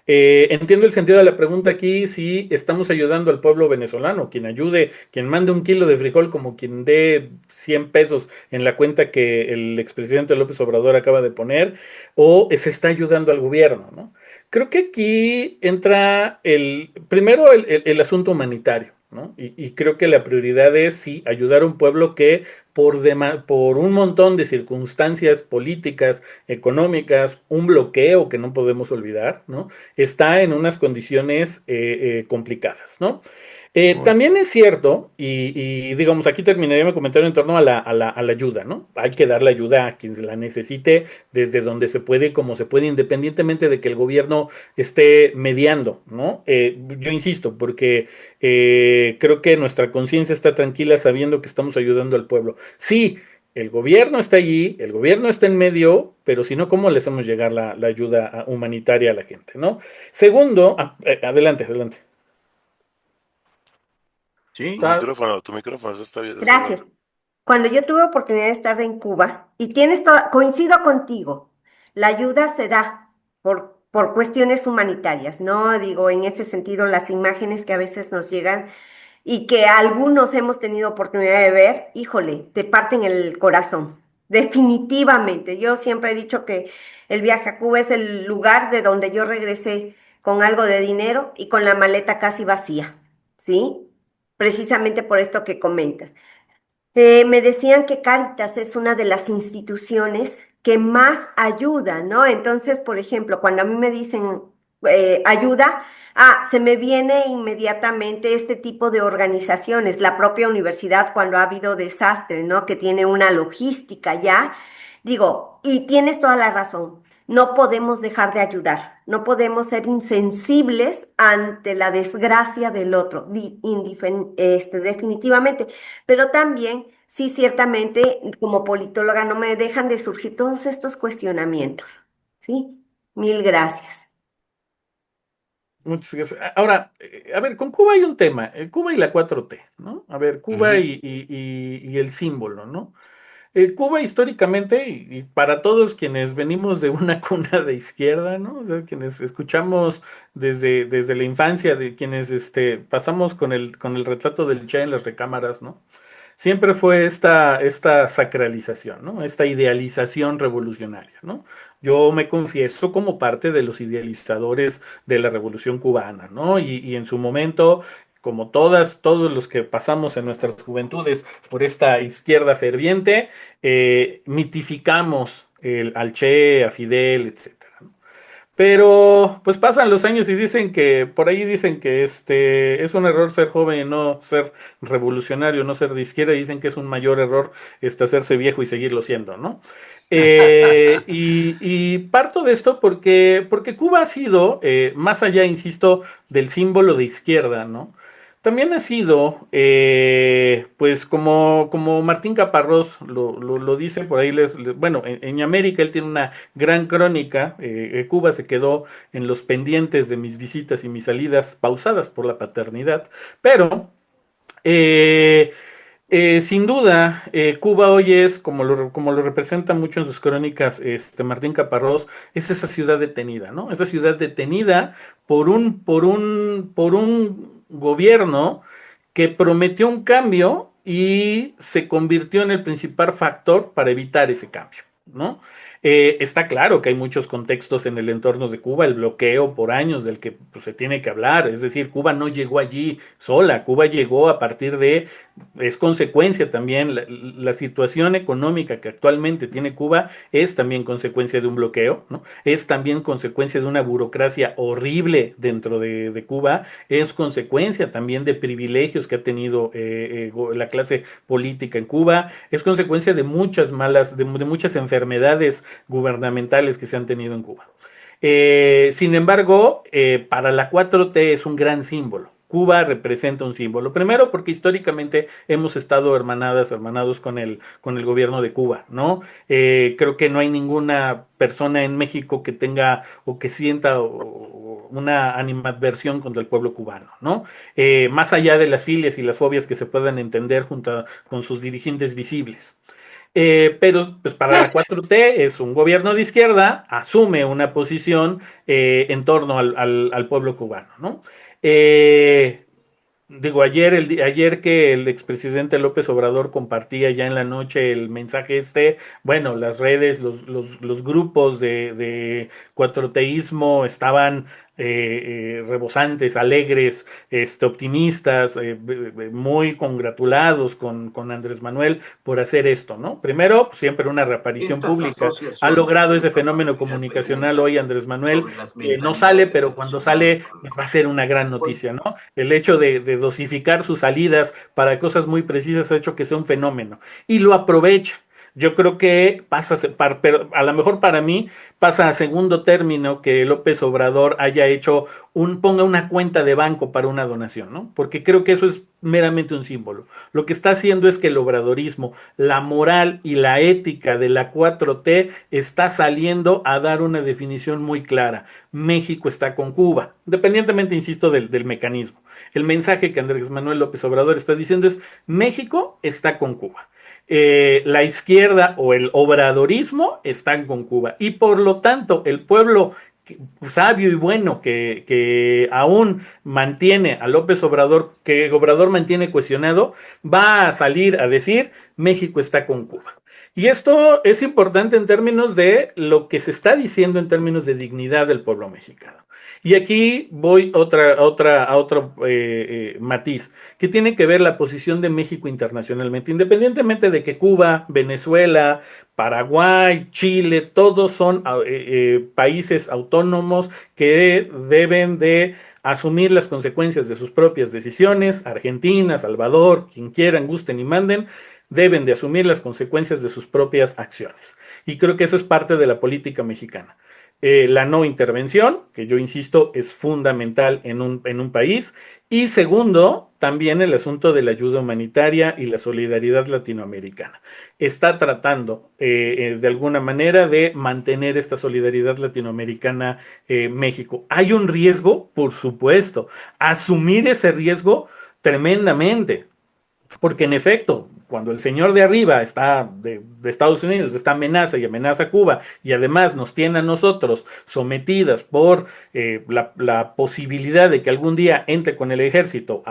Entiendo el sentido de la pregunta aquí, si estamos ayudando al pueblo venezolano, quien ayude, quien mande un kilo de frijol como quien dé 100 pesos en la cuenta que el expresidente López Obrador acaba de poner, o se está ayudando al gobierno, ¿no? Creo que aquí entra primero el asunto humanitario, ¿no? Y creo que la prioridad es sí ayudar a un pueblo que por un montón de circunstancias políticas, económicas, un bloqueo que no podemos olvidar, ¿no? Está en unas condiciones complicadas, ¿no? Muy También es cierto, digamos, aquí terminaría mi comentario en torno a la ayuda, ¿no? Hay que dar la ayuda a quien la necesite desde donde se puede, como se puede, independientemente de que el gobierno esté mediando, ¿no? Yo insisto, porque creo que nuestra conciencia está tranquila sabiendo que estamos ayudando al pueblo. Sí, el gobierno está allí, el gobierno está en medio, pero si no, ¿cómo le hacemos llegar la ayuda humanitaria a la gente, ¿no? Segundo, adelante, adelante. Sí, Tu micrófono, eso está bien, eso no. Gracias. Cuando yo tuve oportunidad de estar en Cuba, y coincido contigo, la ayuda se da por cuestiones humanitarias, ¿no? Digo, en ese sentido, las imágenes que a veces nos llegan y que algunos hemos tenido oportunidad de ver, híjole, te parten el corazón. Definitivamente. Yo siempre he dicho que el viaje a Cuba es el lugar de donde yo regresé con algo de dinero y con la maleta casi vacía, ¿sí? Precisamente por esto que comentas. Me decían que Cáritas es una de las instituciones que más ayuda, ¿no? Entonces, por ejemplo, cuando a mí me dicen ayuda, se me viene inmediatamente este tipo de organizaciones, la propia universidad cuando ha habido desastre, ¿no? Que tiene una logística ya. Digo, y tienes toda la razón, no podemos dejar de ayudar, no podemos ser insensibles ante la desgracia del otro, definitivamente. Pero también, sí, ciertamente, como politóloga no me dejan de surgir todos estos cuestionamientos. ¿Sí? Mil gracias. Muchas gracias. Ahora, a ver, con Cuba hay un tema, Cuba y la 4T, ¿no? A ver, Cuba ujú. y el símbolo, ¿no? Cuba históricamente, y para todos quienes venimos de una cuna de izquierda, ¿no? O sea, quienes escuchamos desde la infancia, de quienes pasamos con el retrato del Che en las recámaras, ¿no? Siempre fue esta sacralización, ¿no? Esta idealización revolucionaria, ¿no? Yo me confieso como parte de los idealizadores de la Revolución Cubana, ¿no? Y en su momento, como todos los que pasamos en nuestras juventudes por esta izquierda ferviente, mitificamos al Che, a Fidel, etcétera. Pero pues pasan los años y dicen que, por ahí dicen que es un error ser joven y no ser revolucionario, no ser de izquierda, y dicen que es un mayor error hacerse viejo y seguirlo siendo, ¿no? Y parto de esto porque Cuba ha sido, más allá, insisto, del símbolo de izquierda, ¿no? También ha sido, pues como Martín Caparrós lo dice por ahí, bueno, en América él tiene una gran crónica. Cuba se quedó en los pendientes de mis visitas y mis salidas pausadas por la paternidad, pero eh, sin duda, Cuba hoy es, como lo representa mucho en sus crónicas Martín Caparrós, es esa ciudad detenida, ¿no? Esa ciudad detenida por un gobierno que prometió un cambio y se convirtió en el principal factor para evitar ese cambio, ¿no? Está claro que hay muchos contextos en el entorno de Cuba, el bloqueo por años del que pues, se tiene que hablar, es decir, Cuba no llegó allí sola, Cuba llegó a partir es consecuencia también, la situación económica que actualmente tiene Cuba es también consecuencia de un bloqueo, ¿no? Es también consecuencia de una burocracia horrible dentro de Cuba, es consecuencia también de privilegios que ha tenido la clase política en Cuba, es consecuencia de de muchas enfermedades gubernamentales que se han tenido en Cuba. Sin embargo, para la 4T es un gran símbolo. Cuba representa un símbolo. Primero, porque históricamente hemos estado hermanados con el gobierno de Cuba, ¿no? Creo que no hay ninguna persona en México que tenga o que sienta una animadversión contra el pueblo cubano, ¿no? Más allá de las filias y las fobias que se puedan entender junto con sus dirigentes visibles. Pero pues para la 4T es un gobierno de izquierda, asume una posición en torno al pueblo cubano, ¿no? Eh, Digo, ayer que el expresidente López Obrador compartía ya en la noche el mensaje bueno, las redes, los grupos de cuatroteísmo estaban rebosantes, alegres, optimistas, muy congratulados con Andrés Manuel por hacer esto, ¿no? Primero, pues, siempre una reaparición pública. Ha logrado ese fenómeno comunicacional hoy Andrés Manuel, que no sale, pero cuando sale, pues va a ser una gran noticia, ¿no? El hecho de dosificar sus salidas para cosas muy precisas ha hecho que sea un fenómeno y lo aprovecha. Yo creo que pero a lo mejor para mí pasa a segundo término que López Obrador haya hecho ponga una cuenta de banco para una donación, ¿no? Porque creo que eso es meramente un símbolo. Lo que está haciendo es que el obradorismo, la moral y la ética de la 4T está saliendo a dar una definición muy clara. México está con Cuba, independientemente, insisto, del mecanismo. El mensaje que Andrés Manuel López Obrador está diciendo es: México está con Cuba. La izquierda o el obradorismo están con Cuba y por lo tanto el pueblo sabio y bueno que aún mantiene a López Obrador, que Obrador mantiene cuestionado, va a salir a decir: México está con Cuba. Y esto es importante en términos de lo que se está diciendo en términos de dignidad del pueblo mexicano. Y aquí voy a otro matiz, que tiene que ver la posición de México internacionalmente, independientemente de que Cuba, Venezuela, Paraguay, Chile, todos son países autónomos que deben de asumir las consecuencias de sus propias decisiones. Argentina, Salvador, quien quieran, gusten y manden, deben de asumir las consecuencias de sus propias acciones. Y creo que eso es parte de la política mexicana. La no intervención, que yo insisto es fundamental en un país, y segundo, también el asunto de la ayuda humanitaria y la solidaridad latinoamericana. Está tratando de alguna manera de mantener esta solidaridad latinoamericana México. ¿Hay un riesgo? Por supuesto. Asumir ese riesgo tremendamente. Porque en efecto, cuando el señor de arriba está de Estados Unidos, está amenaza y amenaza a Cuba, y además nos tiene a nosotros sometidas por la posibilidad de que algún día entre con el ejército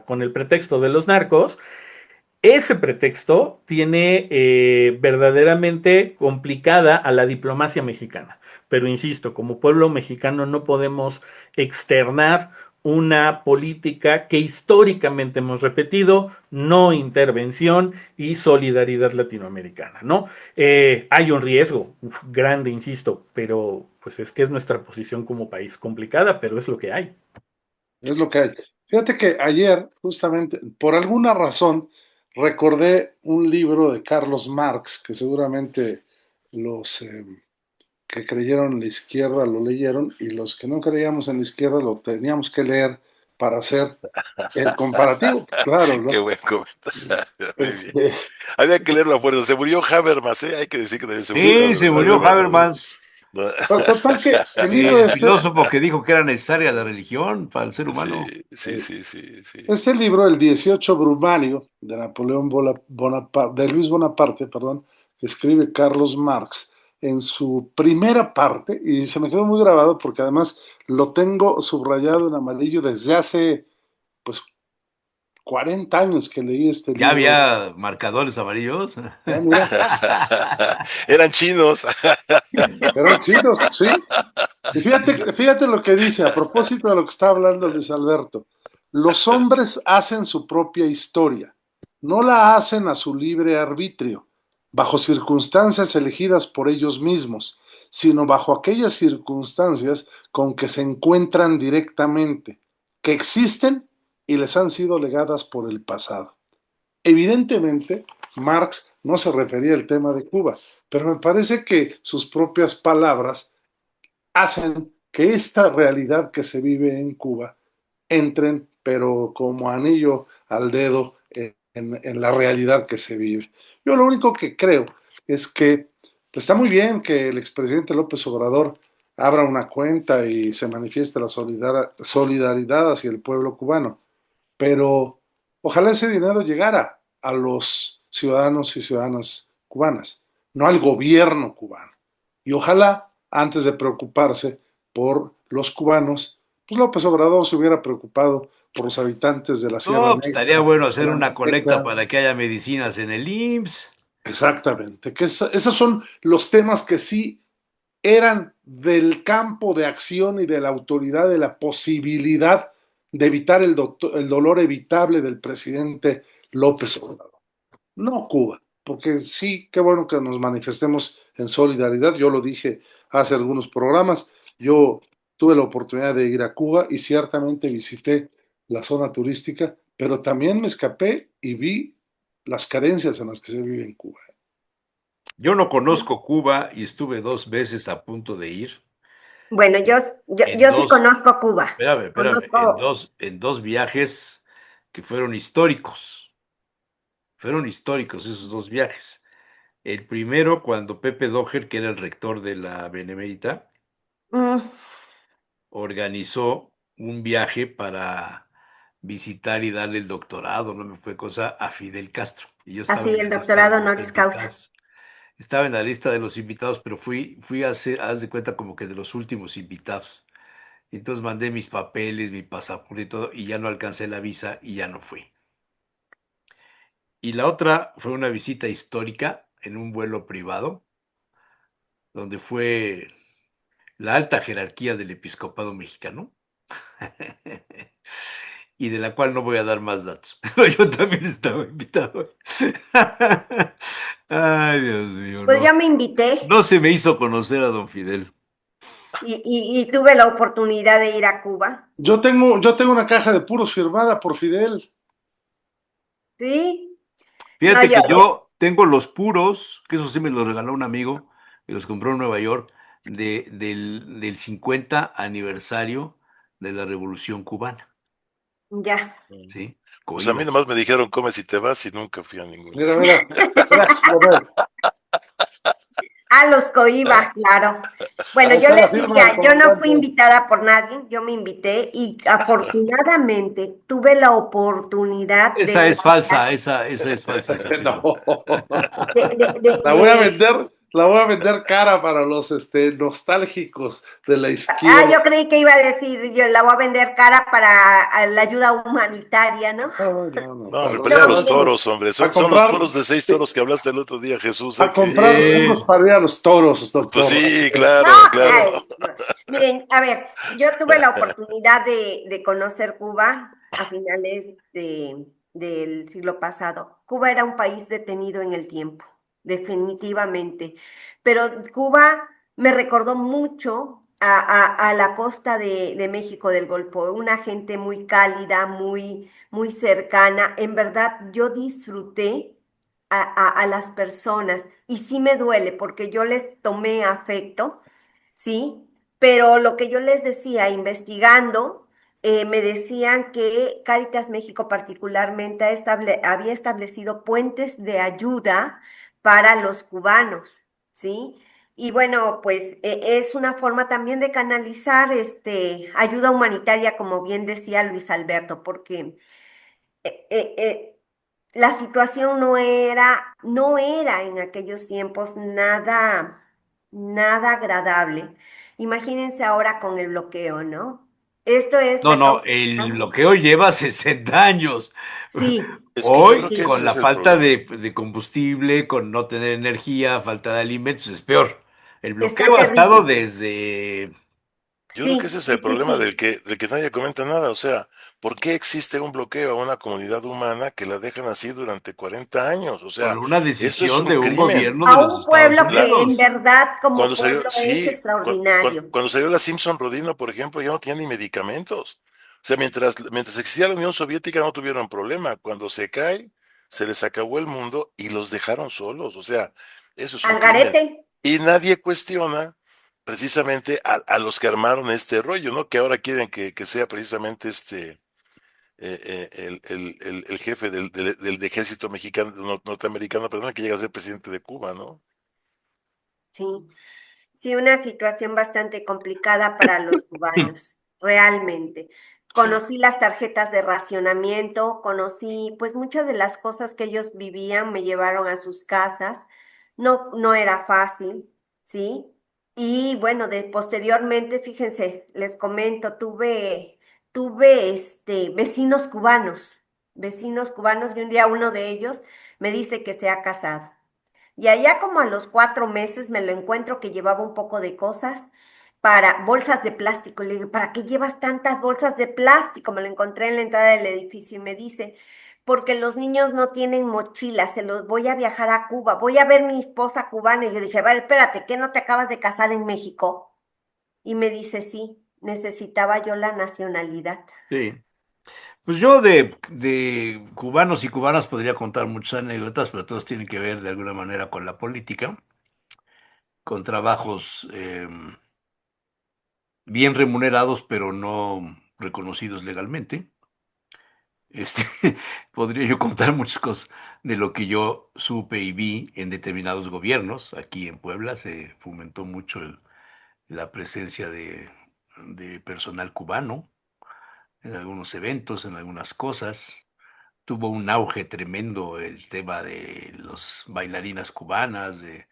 con el pretexto de los narcos, ese pretexto tiene verdaderamente complicada a la diplomacia mexicana. Pero insisto, como pueblo mexicano no podemos externar una política que históricamente hemos repetido: no intervención y solidaridad latinoamericana, ¿no? Hay un riesgo grande, insisto, pero pues es que es nuestra posición como país complicada, pero es lo que hay. Es lo que hay. Fíjate que ayer, justamente, por alguna razón, recordé un libro de Carlos Marx, que seguramente los que creyeron en la izquierda lo leyeron y los que no creíamos en la izquierda lo teníamos que leer para hacer el comparativo. Claro, Qué ¿no? buen comentario. Muy bien. Este, Había que leerlo a fuerza. Se murió Habermas, ¿eh? Hay que decir que también se murió Sí, Habermas. se murió Habermas, No. total que el libro el filósofo que dijo que era necesaria la religión para el ser humano. Sí. este libro, el 18 Brumario, de Napoleón Bonaparte, de Luis Bonaparte, perdón, que escribe Carlos Marx, en su primera parte, y se me quedó muy grabado porque además lo tengo subrayado en amarillo desde hace, pues, 40 años que leí este Ya libro. había marcadores amarillos. Mira, Eran chinos. eran chinos, sí. Y fíjate lo que dice a propósito de lo que está hablando Luis Alberto. Los hombres hacen su propia historia, no la hacen a su libre arbitrio, bajo circunstancias elegidas por ellos mismos, sino bajo aquellas circunstancias con que se encuentran directamente, que existen y les han sido legadas por el pasado. Evidentemente, Marx no se refería al tema de Cuba, pero me parece que sus propias palabras hacen que esta realidad que se vive en Cuba entren, pero como anillo al dedo, en la realidad que se vive. Yo lo único que creo es que está muy bien que el expresidente López Obrador abra una cuenta y se manifieste la solidaridad hacia el pueblo cubano, pero ojalá ese dinero llegara a los ciudadanos y ciudadanas cubanas, no al gobierno cubano. Y ojalá, antes de preocuparse por los cubanos, pues López Obrador se hubiera preocupado por los habitantes de la Sierra No, pues estaría Negra, bueno de hacer la una colecta Mixteca. para que haya medicinas en el IMSS. Exactamente, que esos son los temas que sí eran del campo de acción y de la autoridad, de la posibilidad de evitar el dolor evitable del presidente López Obrador. No Cuba, porque sí, qué bueno que nos manifestemos en solidaridad. Yo lo dije hace algunos programas, yo tuve la oportunidad de ir a Cuba y ciertamente visité la zona turística, pero también me escapé y vi las carencias en las que se vive en Cuba. Yo no conozco Cuba y estuve 2 veces a punto de ir. Bueno, En yo sí dos, conozco Cuba. espérame, Conozco, en dos viajes que fueron históricos. Fueron históricos esos 2 viajes. El primero, cuando Pepe Doher, que era el rector de la Benemérita, mm, organizó un viaje para visitar y darle el doctorado, no me fue cosa, a Fidel Castro. Y yo estaba así en el la lista doctorado de los honoris causa. invitados. Estaba en la lista de los invitados, pero fui a hacer, haz de cuenta, como que de los últimos invitados. Entonces mandé mis papeles, mi pasaporte y todo, y ya no alcancé la visa y ya no fui. Y la otra fue una visita histórica en un vuelo privado, donde fue la alta jerarquía del episcopado mexicano, y de la cual no voy a dar más datos, pero yo también estaba invitado. Ay, Dios mío, Pues no. yo me invité No se me hizo conocer a don Fidel. y tuve la oportunidad de ir a Cuba. Yo tengo una caja de puros firmada por Fidel. Sí, no, Fíjate que yo tengo los puros, que eso sí me los regaló un amigo, que los compró en Nueva York, del 50 aniversario de la Revolución Cubana, ya. ¿sí? Pues a mí Coibas. nomás me dijeron come si te vas y nunca fui a ninguno. Mira, mira, gracias, Leonel. A los Coiba, claro. Bueno, Ahí yo está la les firma del decía, yo no fui comandante. invitada por nadie, yo me invité y afortunadamente tuve la oportunidad Esa de es falsa, esa es falsa, esa firma. No. de, de, de, La voy a de- vender, la voy a vender cara para los nostálgicos de la Ah, izquierda. yo creí que iba a decir, yo la voy a vender cara para la ayuda humanitaria, ¿no? No, no, no, No, me para pelea a No, los miren, toros, hombre. a Son los comprar, toros de 6 toros que hablaste el otro día, Jesús. a comprar Sí. esos para ir a los toros, Pues doctor. sí, no, claro, claro. no. Miren, a ver, yo tuve la oportunidad de conocer Cuba a finales del siglo pasado. Cuba era un país detenido en el tiempo, definitivamente. Pero Cuba me recordó mucho a la costa de México del Golfo, una gente muy cálida, muy cercana. En verdad, yo disfruté a las personas y sí me duele porque yo les tomé afecto, ¿sí? Pero lo que yo les decía, investigando, me decían que Cáritas México particularmente había establecido puentes de ayuda para los cubanos, ¿sí? Y bueno, pues es una forma también de canalizar ayuda humanitaria, como bien decía Luis Alberto, porque eh, eh, eh, la situación no era en aquellos tiempos nada agradable. Imagínense ahora con el bloqueo, ¿no? Esto es No, la no, causa. el bloqueo lleva 60 años. Sí, Es que yo creo Hoy, que sí. con ese la es el falta problema. de combustible, con no tener energía, falta de alimentos, es peor. El Está bloqueo ha estado terrible. desde... Yo creo que Sí, ese es el sí, sí, problema sí. del que nadie comenta nada. O sea, ¿por qué existe un bloqueo a una comunidad humana que la dejan así durante 40 años? O por sea, una eso es decisión un de un crimen. gobierno de A los un Estados pueblo La, que en Unidos. verdad como cuando salió, pueblo es sí, extraordinario. cuando salió la Simpson Rodino, por ejemplo, ya no tenía ni medicamentos. O sea, mientras existía la Unión Soviética no tuvieron problema. Cuando se cae, se les acabó el mundo y los dejaron solos. O sea, eso es un crimen. Algarete. Y nadie cuestiona precisamente a los que armaron este rollo, ¿no? Que ahora quieren que sea precisamente el jefe del ejército mexicano, norteamericano, perdón, que llega a ser presidente de Cuba, ¿no? Sí, sí, una situación bastante complicada para los cubanos, realmente. Conocí las tarjetas de racionamiento, conocí pues muchas de las cosas que ellos vivían, me llevaron a sus casas. No, no era fácil, ¿sí? Y bueno, posteriormente, fíjense, les comento, tuve vecinos cubanos, y un día uno de ellos me dice que se ha casado. Y allá como a los 4 meses me lo encuentro que llevaba un poco de cosas para bolsas de plástico. Le digo, ¿para qué llevas tantas bolsas de plástico? Me lo encontré en la entrada del edificio y me dice, porque los niños no tienen mochilas, se los voy a viajar a Cuba, voy a ver mi esposa cubana. Y yo dije, a ver, espérate, ¿qué no te acabas de casar en México? Y me dice, sí, necesitaba yo la nacionalidad. Sí. Pues yo de cubanos y cubanas podría contar muchas anécdotas, pero todos tienen que ver de alguna manera con la política, con trabajos bien remunerados, pero no reconocidos legalmente. Este, podría yo contar muchas cosas de lo que yo supe y vi en determinados gobiernos. Aquí en Puebla se fomentó mucho la presencia de personal cubano en algunos eventos, en algunas cosas. Tuvo un auge tremendo el tema de los bailarinas cubanas, de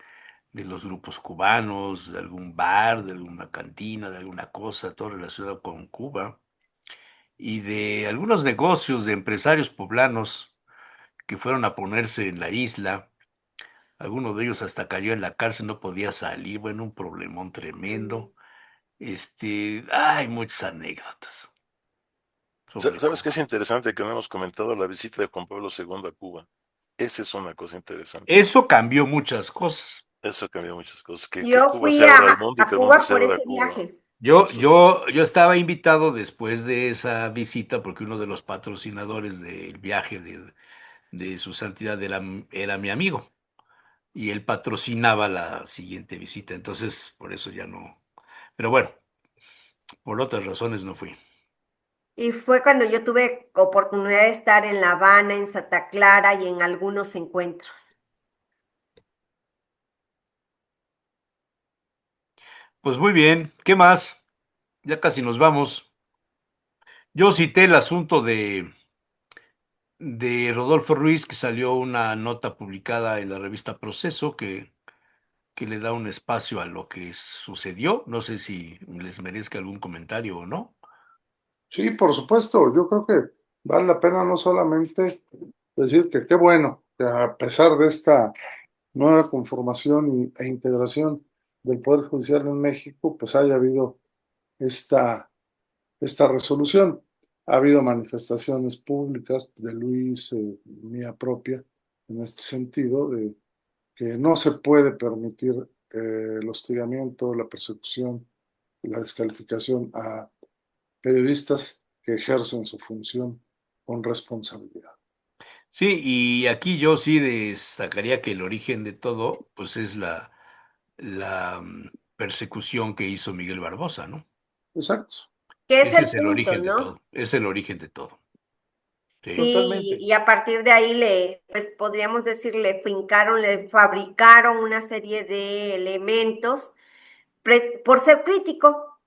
los grupos cubanos, de algún bar, de alguna cantina, de alguna cosa, todo relacionado con Cuba, y de algunos negocios de empresarios poblanos que fueron a ponerse en la isla. Alguno de ellos hasta cayó en la cárcel, no podía salir, bueno, un problemón tremendo. Hay muchas anécdotas sobre ¿Sabes qué Cuba. es interesante que no hemos comentado? La visita de Juan Pablo II a Cuba. Esa es una cosa interesante. Eso cambió muchas cosas. Eso cambió muchas cosas. Que Yo Cuba fui se abra al mundo y a que el mundo Cuba se por abra a ese Cuba. viaje. Yo, Por yo, supuesto. yo estaba invitado después de esa visita porque uno de los patrocinadores del viaje de su santidad era mi amigo y él patrocinaba la siguiente visita. Entonces, por eso ya no. Pero bueno, por otras razones no fui. Y fue cuando yo tuve oportunidad de estar en La Habana, en Santa Clara y en algunos encuentros. Pues muy bien, ¿qué más? Ya casi nos vamos. Yo cité el asunto de Rodolfo Ruiz, que salió una nota publicada en la revista Proceso, que le da un espacio a lo que sucedió. No sé si les merezca algún comentario o no. Sí, por supuesto, yo creo que vale la pena no solamente decir que qué bueno que a pesar de esta nueva conformación e integración del Poder Judicial en México, pues haya habido esta, esta resolución. Ha habido manifestaciones públicas de Luis, mía propia, en este sentido, de que no se puede permitir el hostigamiento, la persecución, la descalificación a periodistas que ejercen su función con responsabilidad. Sí, y aquí yo sí destacaría que el origen de todo, pues es la persecución que hizo Miguel Barbosa, ¿no? Exacto, Que es Ese el es el punto, origen de ¿no? todo, es el origen de todo. Sí, Sí, Totalmente. y a partir de ahí pues podríamos decir, le fincaron, le fabricaron una serie de elementos por ser crítico,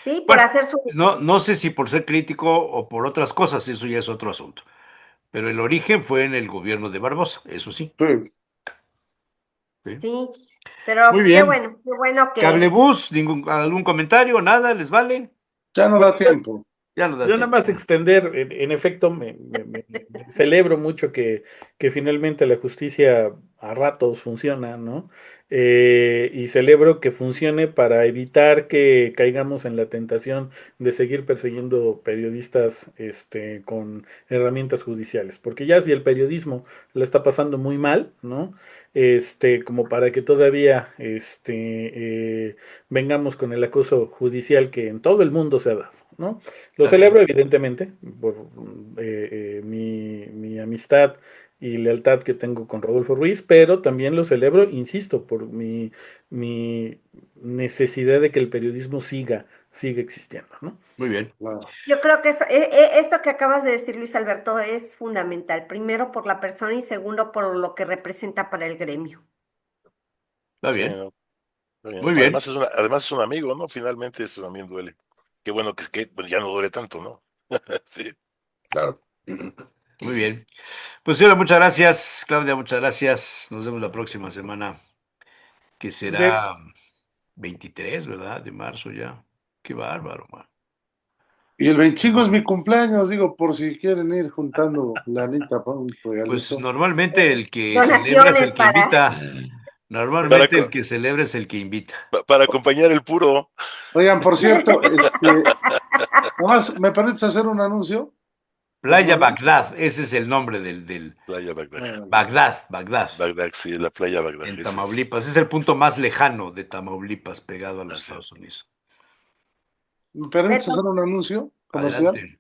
¿sí? Por bueno, hacer su... no sé si por ser crítico o por otras cosas, eso ya es otro asunto. Pero el origen fue en el gobierno de Barbosa, eso sí. sí, Sí. Sí, Muy pero bien. qué bueno que... Cablebús, algún comentario, nada, ¿les vale? ya no da tiempo. Ya no da Yo nada tiempo. más extender, en efecto, celebro mucho que finalmente la justicia a ratos funciona, ¿no? Y celebro que funcione para evitar que caigamos en la tentación de seguir persiguiendo periodistas, con herramientas judiciales, porque ya si el periodismo la está pasando muy mal, ¿no? Como para que todavía, vengamos con el acoso judicial que en todo el mundo se ha dado, ¿no? Lo Está bien. celebro evidentemente por mi amistad y lealtad que tengo con Rodolfo Ruiz, pero también lo celebro, insisto, por mi necesidad de que el periodismo siga existiendo, ¿no? Muy bien. Claro. Yo creo que esto que acabas de decir, Luis Alberto, es fundamental. Primero por la persona y segundo por lo que representa para el gremio. Está Sí, bien. ¿no? Está bien. Muy bien. Además es un amigo, ¿no? Finalmente eso también duele. Qué bueno que pues, ya no duele tanto, ¿no? Sí. Claro. Muy bien. Pues señora, muchas gracias. Claudia, muchas gracias. Nos vemos la próxima semana, que De- será 23, ¿verdad? De marzo ya. Qué bárbaro, man. Y el 25 es mi cumpleaños, digo, por si quieren ir juntando lanita para un Pues regalito. normalmente el que celebra es Donaciones el que para... invita. Para, Normalmente el que celebra es el que invita. para acompañar el puro. Oigan, por cierto, nada más, ¿me permites hacer un anuncio? ¿Es Playa problema? Bagdad, ese es el nombre del Playa Bagdad. Bagdad, Bagdad, sí, la playa Bagdad. en Ese es. Tamaulipas. Es el punto más lejano de Tamaulipas, pegado a los Así es. Estados Unidos. ¿Me permites hacer Beto, un anuncio comercial? Adelante.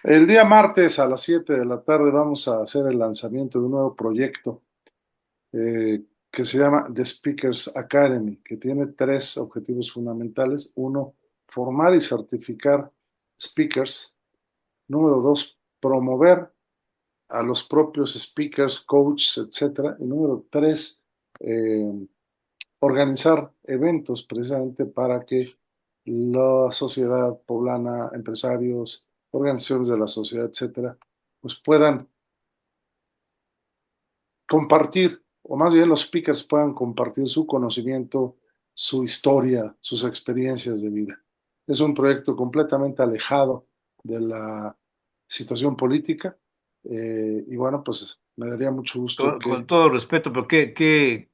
El día martes a las 7 de la tarde vamos a hacer el lanzamiento de un nuevo proyecto que se llama The Speakers Academy, que tiene tres objetivos fundamentales. Uno, formar y certificar speakers. Número dos, promover a los propios speakers, coaches, etcétera. Y número tres, organizar eventos precisamente para que la sociedad poblana, empresarios, organizaciones de la sociedad, etcétera, pues puedan compartir, o más bien los speakers puedan compartir su conocimiento, su historia, sus experiencias de vida. Es un proyecto completamente alejado de la situación política y bueno, pues me daría mucho gusto Con que todo respeto, pero ¿qué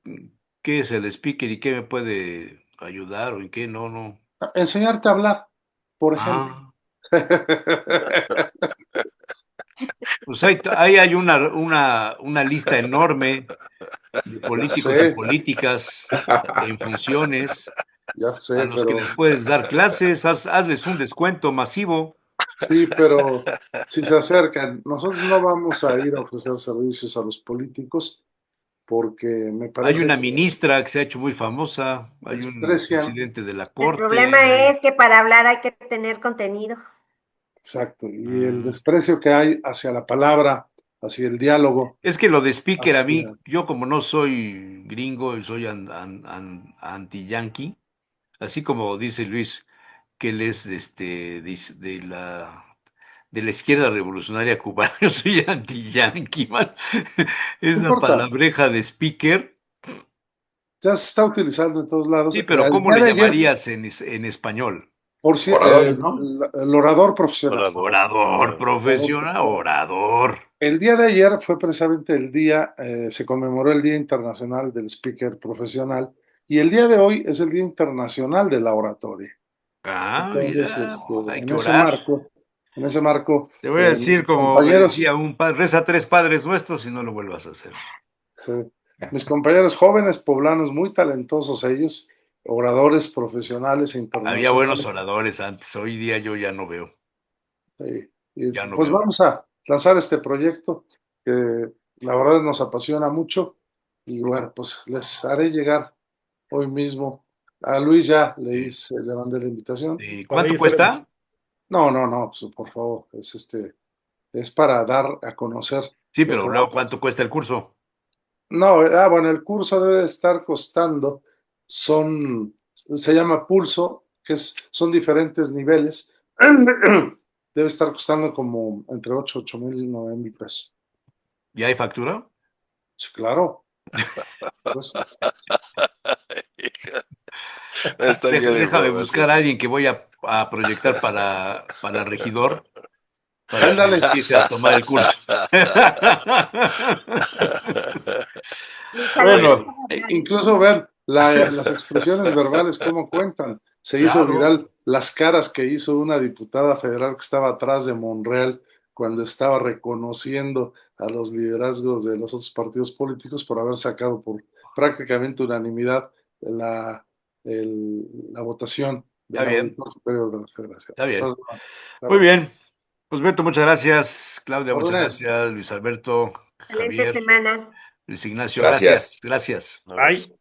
es el speaker y qué me puede ayudar o en qué no, no? enseñarte a hablar, por ejemplo. Ah, pues ahí hay una lista enorme de Ya políticos y sé, políticas en funciones ya a sé, los que pero les puedes dar clases, hazles un descuento masivo. sí, pero si se acercan, nosotros no vamos a ir a ofrecer servicios a los políticos porque me Hay parece una que ministra que se ha hecho muy famosa, hay un desprecian. presidente de la el corte, problema es que para hablar hay que tener contenido. Exacto, y el mm, desprecio que hay hacia la palabra, hacia el diálogo, es que lo de speaker a mí, hacia... yo como no soy gringo y soy anti-yankee, así como dice Luis, que él es de la izquierda revolucionaria cubana, yo soy anti-yankee, man. No Esa importa, palabreja de speaker, ya se está utilizando en todos lados. sí, pero El ¿cómo día le de ayer, llamarías en español? por si, Orador, ¿no? el orador profesional. Orador. Orador Orador profesional, profesional. orador. El día de ayer fue precisamente el día, se conmemoró el Día Internacional del Speaker Profesional y el día de hoy es el Día Internacional de la Oratoria. Ah, Entonces, mira, hay en que ese orar. marco, en ese marco, Te voy a decir, mis como me decía compañeros, un padre, reza tres padres nuestros y no lo vuelvas a hacer. sí, mis compañeros jóvenes poblanos muy talentosos ellos, oradores profesionales e Había buenos internacionales, oradores antes, hoy día yo ya no veo, y ya no pues veo. vamos a lanzar este proyecto que la verdad nos apasiona mucho y bueno, pues les haré llegar hoy mismo. A Luis ya Sí. le mandé la invitación. ¿Y para cuánto ir cerca. cuesta? No, no, no, pues por favor, es para dar a conocer Sí, lo que pero luego vamos a cuánto hacer. cuesta el curso. No, bueno, el curso debe estar costando, se llama pulso, son diferentes niveles. Debe estar costando como entre 8 mil y 9 mil pesos. ¿Y hay factura? Sí, claro. Pues, Está bien la Déjame información. buscar a alguien que voy a proyectar para regidor, para que ándale. empiece a tomar el curso. Luis Alberto Bueno, Bueno, sabe hablar. incluso ver las expresiones verbales, cómo cuentan. Se hizo claro. viral las caras que hizo una diputada federal que estaba atrás de Monreal cuando estaba reconociendo a los liderazgos de los otros partidos políticos por haber sacado por prácticamente unanimidad la, la votación Está del bien, auditor superior de la federación. está bien. Entonces, bueno, está Muy bueno. bien. Pues Beto, muchas gracias. Claudia, muchas Órdenes. gracias. Luis Alberto, Excelente Javier, semana. Luis Ignacio, Gracias. gracias. Gracias. Un Ay. abrazo.